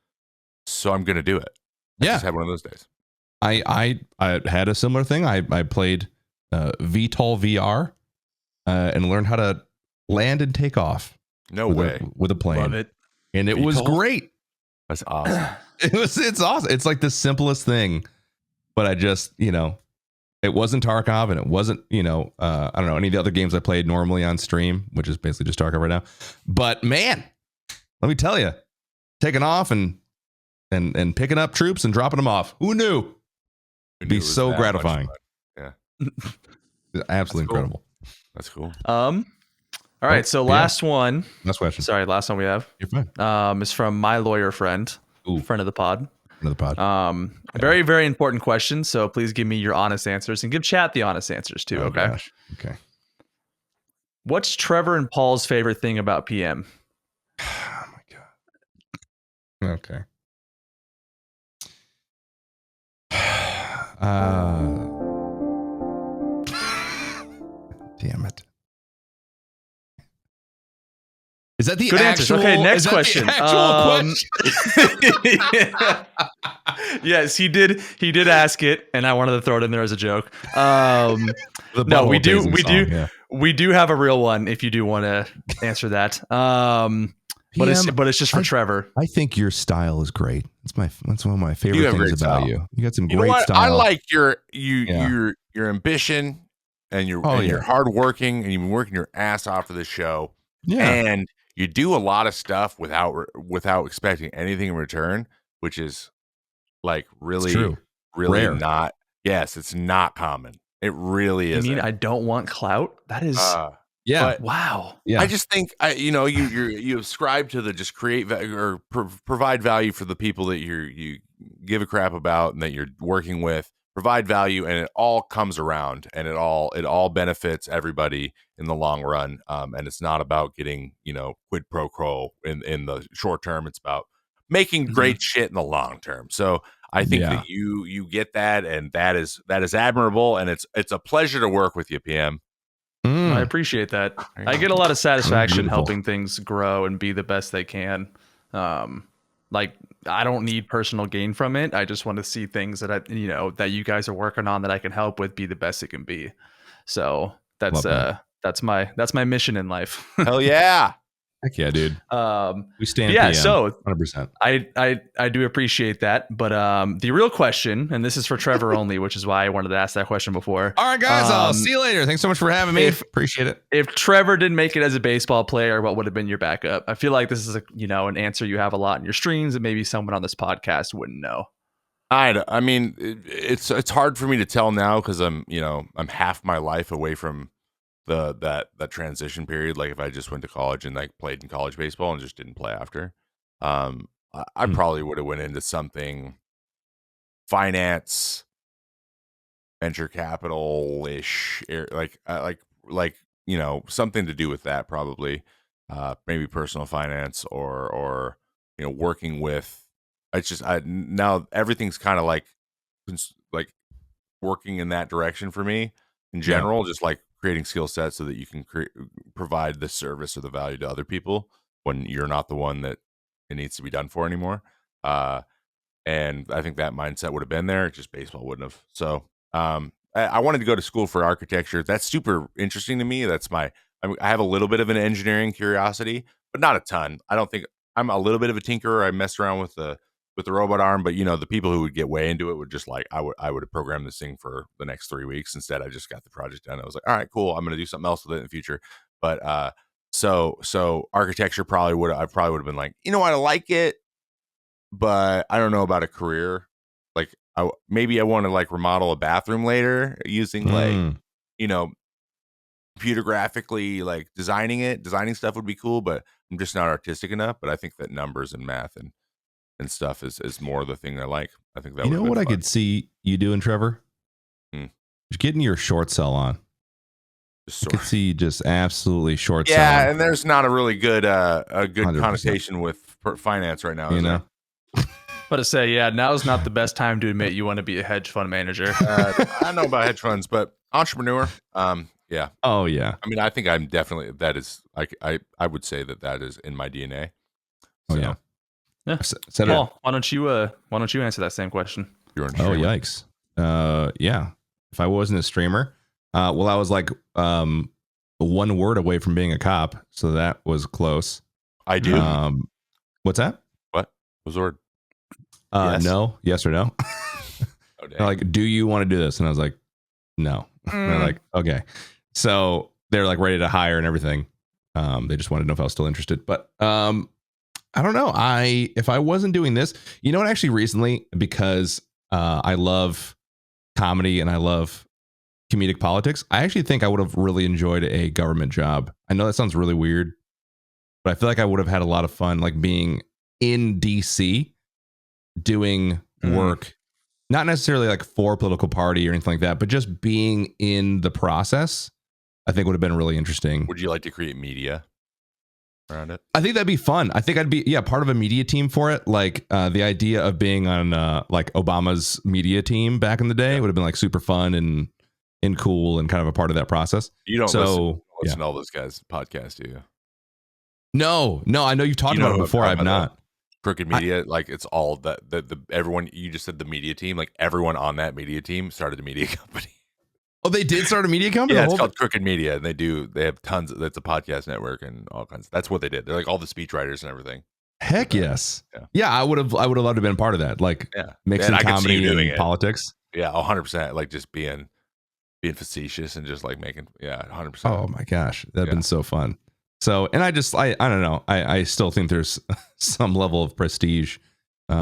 so I'm going to do it. I just had one of those days. I had a similar thing. I played VTOL VR and learned how to land and take off. No way. With a plane. Love it. And it VTOL? was great. That's awesome. It's awesome. It's like the simplest thing, but I just, it wasn't Tarkov, and it wasn't, I don't know, any of the other games I played normally on stream, which is basically just Tarkov right now. But man, let me tell you, taking off and picking up troops and dropping them off. Who knew? It'd be so gratifying. Yeah. Absolutely incredible. That's cool. All right. So last one. Last question. Sorry, last one we have. You're fine. Is from my lawyer friend, friend of the pod. Another pod. Very, very important question. So please give me your honest answers and give chat the honest answers too. Okay. Gosh. Okay. What's Trevor and Paul's favorite thing about PM? Oh my god. Okay. Damn it. Is that the Good actual? answers. Okay, next is that question. The actual question. Yes, he did ask it, and I wanted to throw it in there as a joke. No, we do have a real one if you do want to answer that. But it's just for Trevor. I think your style is great. That's one of my favorite things about you. You got some great style. I like your ambition and you're hardworking, and you've been working your ass off for this show. Yeah. And you do a lot of stuff without expecting anything in return, which is like really rare. not. Yes, it's not common. It really is. You mean I don't want clout? That is. Wow. Yeah. I just think you ascribe to the just create value or provide value for the people that you give a crap about and that you're working with, provide value, and it all comes around, and it all benefits everybody in the long run. And it's not about getting, quid pro quo in the short term. It's about making great shit in the long term. So I think that you get that, and that is admirable, and it's a pleasure to work with you, PM. I appreciate that. I get a lot of satisfaction helping things grow and be the best they can. Like, I don't need personal gain from it. I just want to see things that that you guys are working on that I can help with be the best it can be. So that's my mission in life. Hell yeah. Heck yeah, dude. We stand. Yeah, PM, so 100%. I do appreciate that, but the real question, and this is for Trevor only, which is why I wanted to ask that question before. All right, guys. I'll see you later. Thanks so much for having me. Appreciate it. If Trevor didn't make it as a baseball player, what would have been your backup? I feel like this is an answer you have a lot in your streams, and maybe someone on this podcast wouldn't know. I mean, it's hard for me to tell now because I'm half my life away from that transition period. Like if I just went to college and like played in college baseball and just didn't play after, I probably would have went into something finance, venture capital ish, like something to do with that, probably maybe personal finance or working with. It's just now everything's kind of like working in that direction for me in general, just like creating skill sets so that you can provide the service or the value to other people when you're not the one that it needs to be done for anymore. And I think that mindset would have been there. Just baseball wouldn't have. So I wanted to go to school for architecture. That's super interesting to me. I have a little bit of an engineering curiosity, but not a ton. I don't think I'm a little bit of a tinkerer. I messed around with the robot arm, but the people who would get way into it would just like, I would have programmed this thing for the next 3 weeks. Instead, I just got the project done. I was like, all right, cool. I'm going to do something else with it in the future. But so architecture I probably would have been like, I like it, but I don't know about a career. Like maybe I want to like remodel a bathroom later using computer graphically, like designing stuff would be cool, but I'm just not artistic enough. But I think that numbers and math and stuff is more the thing I like. I think that what I could see you doing, Trevor? Just getting your short sell on. I could see you just absolutely short selling. Yeah, and there's not a really good 100%. connotation with finance right now. But to say, now's not the best time to admit you want to be a hedge fund manager. I know about hedge funds, but entrepreneur. Yeah. Oh yeah. I mean, I think I'm definitely that is. I would say that is in my DNA. So. Oh yeah. Yeah. Paul, why don't you answer that same question? Oh yikes. Yeah. If I wasn't a streamer, I was like one word away from being a cop, so that was close. I do. What's that? What was the word? Yes. No. Yes or no? They're like, do you want to do this? And I was like, no. And they're like, okay. So they're like ready to hire and everything. They just wanted to know if I was still interested, but I don't know. If I wasn't doing this, what, actually recently, because I love comedy and I love comedic politics, I actually think I would have really enjoyed a government job. I know that sounds really weird, but I feel like I would have had a lot of fun, like being in DC doing work, not necessarily like for a political party or anything like that, but just being in the process, I think would have been really interesting. Would you like to create media around it? I think that'd be fun. I think I'd be part of a media team for it. Like the idea of being on like Obama's media team back in the day would have been like super fun and cool and kind of a part of that process. You don't listen to all those guys' podcasts, do you? No. I know you've talked about it before. I've not. Crooked Media, like it's all the everyone. You just said the media team, like everyone on that media team started a media company. Oh, they did start a media company? Yeah, it's called Crooked Media, and they have tons. That's a podcast network and all kinds. That's what they did. They're like all the speechwriters and everything. Heck yes. Yeah, I would have loved to have been part of that. Like mixing comedy and politics. Yeah, 100%. Like just being facetious and just like making 100%. Oh my gosh, that'd been so fun. So, and I don't know. I still think there's some level of prestige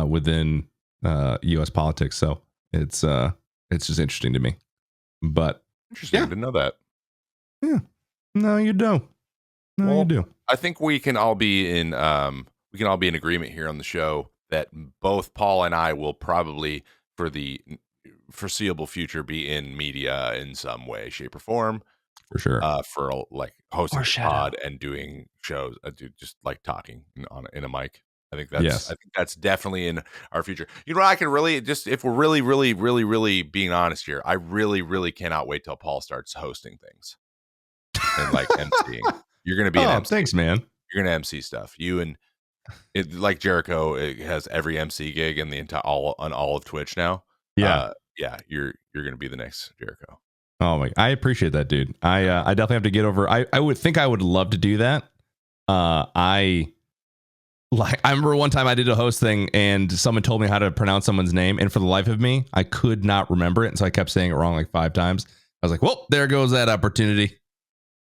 within U.S. politics. So it's just interesting to me. But interesting to know that. Yeah. No, you don't. You do. I think we can all be in agreement here on the show that both Paul and I will probably, for the foreseeable future be in media in some way, shape, or form. For sure. For like hosting Or a shadow. pod and doing shows, just like talking in a mic. I think Yes. that's definitely in our future. You know, I can really just, if we're really, really, really, really being honest here, I really, really cannot wait till Paul starts hosting things and like emceeing. You're gonna be an MC. Thanks, man. You're gonna MC stuff. You and it, like Jericho, it has every MC gig in the entire on all of Twitch now. Yeah. Yeah. You're gonna be the next Jericho. Oh my! I appreciate that, dude. I definitely have to get over. I would think I would love to do that. I remember one time I did a host thing and someone told me how to pronounce someone's name, and for the life of me, I could not remember it, and so I kept saying it wrong like 5 times. I was like, "Well, there goes that opportunity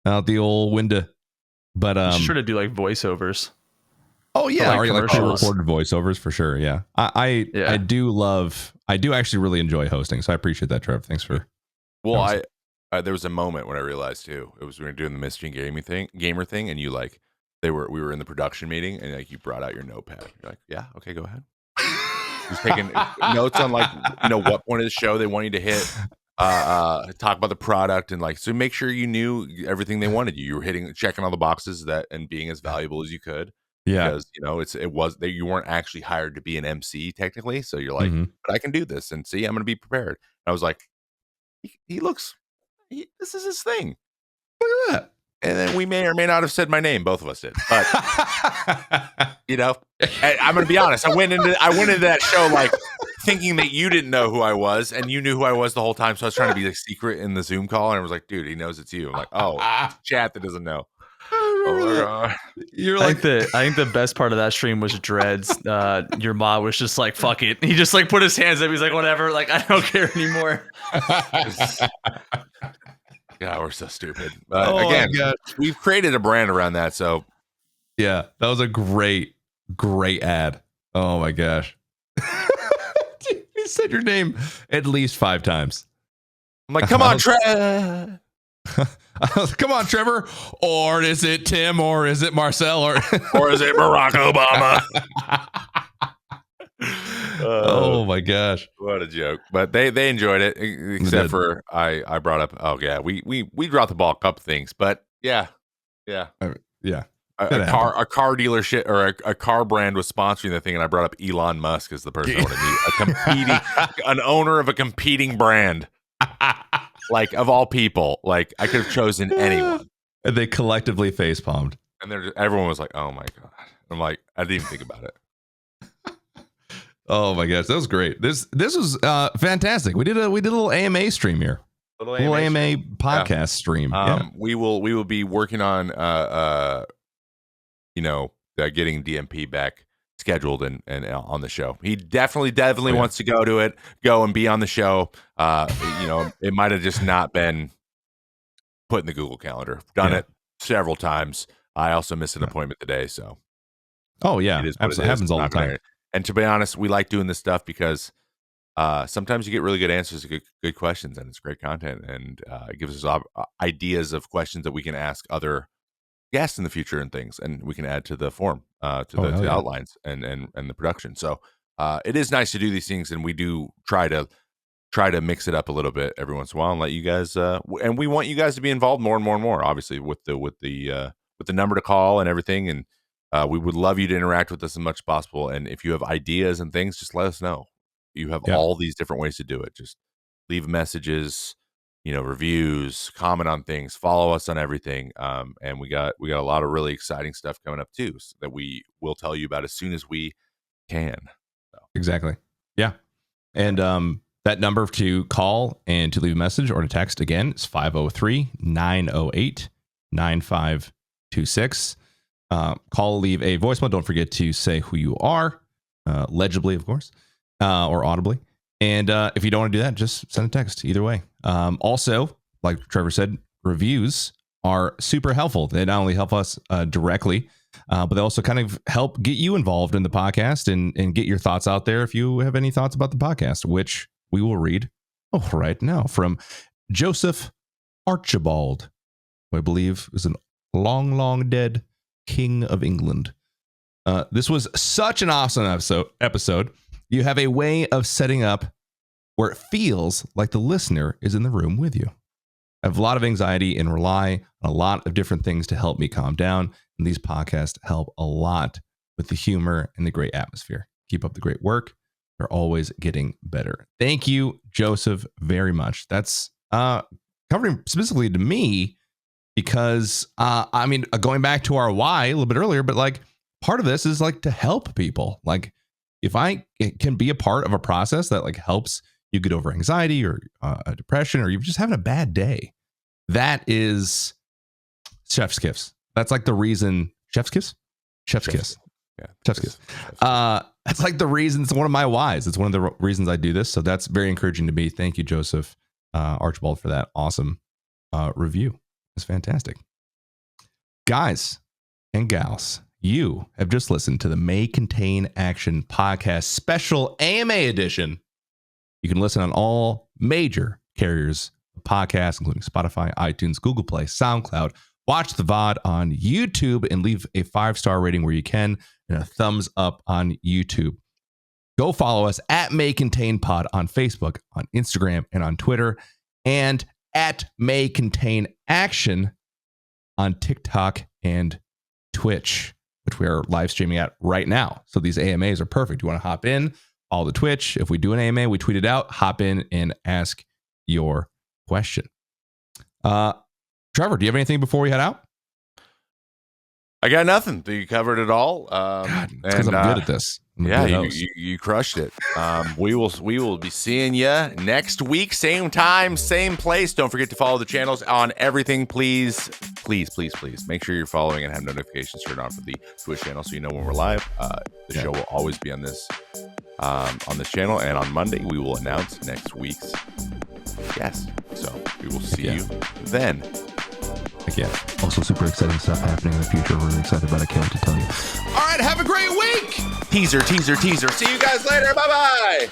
out the old window." But You should try to do like voiceovers. oh yeah, like or like commercials. recorded voiceovers for sure. Yeah, I do actually really enjoy hosting, so I appreciate that, Trev. Thanks for. Well, there was a moment when I realized too. It was we were doing the mystery gamer thing, and you like we were in the production meeting, and like you brought out your notepad. You're like, yeah, okay, go ahead. Just taking notes on like what point of the show they want you to hit, talk about the product, and like so make sure you knew everything they wanted you. You were checking all the boxes and being as valuable as you could. Yeah, because it was that you weren't actually hired to be an MC technically, so you're like, but I can do this, and see, I'm going to be prepared. And I was like, this is his thing. look at that. And then we may or may not have said my name. Both of us did, but I'm going to be honest. I went into that show like thinking that you didn't know who I was, and you knew who I was the whole time. So I was trying to be like secret in the Zoom call, and I was like, dude, he knows it's you. I'm like, oh, it's chat that doesn't know. You're I like think the best part of that stream was Dreads. Your mom was just like, fuck it. He just like put his hands up. He's like, whatever. Like, I don't care anymore. God, we're so stupid. But again, we've created a brand around that. So yeah, that was a great ad. Oh my gosh. You said your name at least 5 times. I'm like, come on, Trevor. Come on, Trevor. Or is it Tim? Or is it Marcel? Or is it Barack Obama? Oh my gosh, what a joke! But they enjoyed it, except for I brought up. Oh yeah, we dropped the ball a couple things, but yeah. Yeah. A car dealership or a car brand was sponsoring the thing, and I brought up Elon Musk as the person I want to meet. An owner of a competing brand. Like of all people, like I could have chosen anyone. And they collectively face palmed. And everyone was like, "Oh my god!" I'm like, I didn't even think about it. Oh my gosh, that was great. This was fantastic. We did a little AMA stream here. Little AMA podcast stream. We will be working on getting DMP back scheduled and on the show. He definitely wants to go and be on the show. It might have just not been put in the Google Calendar. Done it several times. I also missed an appointment today, so. Oh yeah, it absolutely happens all the time. And to be honest, we like doing this stuff because sometimes you get really good answers to good questions, and it's great content, and it gives us ideas of questions that we can ask other guests in the future and things, and we can add to the form, to the outlines and the production. So it is nice to do these things, and we do try to mix it up a little bit every once in a while and let you guys. And we want you guys to be involved more and more and more, obviously, with the number to call and everything, and. We would love you to interact with us as much as possible. And if you have ideas and things, just let us know. You have all these different ways to do it. Just leave messages, reviews, comment on things, follow us on everything. And we got a lot of really exciting stuff coming up too, so that we will tell you about as soon as we can. So. Exactly. Yeah. And that number to call and to leave a message or to text again is 503-908-9526. Call, leave a voicemail. Don't forget to say who you are, legibly, of course, or audibly. And if you don't want to do that, just send a text. Either way. Also, like Trevor said, reviews are super helpful. They not only help us directly, but they also kind of help get you involved in the podcast and get your thoughts out there if you have any thoughts about the podcast, which we will read right now from Joseph Archibald, who I believe is an long dead King of England. This was such an awesome episode. You have a way of setting up where it feels like the listener is in the room with you. I have a lot of anxiety and rely on a lot of different things to help me calm down. And these podcasts help a lot with the humor and the great atmosphere. Keep up the great work. They're always getting better. Thank you, Joseph, very much. That's covering specifically to me because, going back to our why a little bit earlier, but like part of this is like to help people. Like if I can be a part of a process that like helps you get over anxiety or a depression, or you're just having a bad day, that is chef's kiss. That's like the reason. Chef's kiss. Chef's kiss. Yeah, chef's kiss. That's like the reason. It's one of my whys. It's one of the reasons I do this. So that's very encouraging to me. Thank you, Joseph Archibald, for that awesome review. It's fantastic. Guys and gals, you have just listened to the May Contain Action podcast special AMA edition. You can listen on all major carriers of podcasts, including Spotify, iTunes, Google Play, SoundCloud. Watch the VOD on YouTube and leave a 5-star rating where you can and a thumbs up on YouTube. Go follow us at May Contain Pod on Facebook, on Instagram, and on Twitter, and at May Contain Action on TikTok and Twitch, which we are live streaming at right now. So these AMAs are perfect. You want to hop in, follow the Twitch. If we do an AMA, we tweet it out, hop in and ask your question. Trevor, do you have anything before we head out? I got nothing. You covered it all. Because I'm good at this. You crushed it. We will be seeing you next week, same time, same place. Don't forget to follow the channels on everything. Please make sure you're following and have notifications turned on for the Twitch channel so you know when we're live. The show will always be on this channel, and on Monday we will announce next week's guest. So we will see you then. Again. Also super exciting stuff happening in the future. We're really excited about it. Can't wait to tell you. All right, have a great week. Teaser. See you guys later. Bye-bye.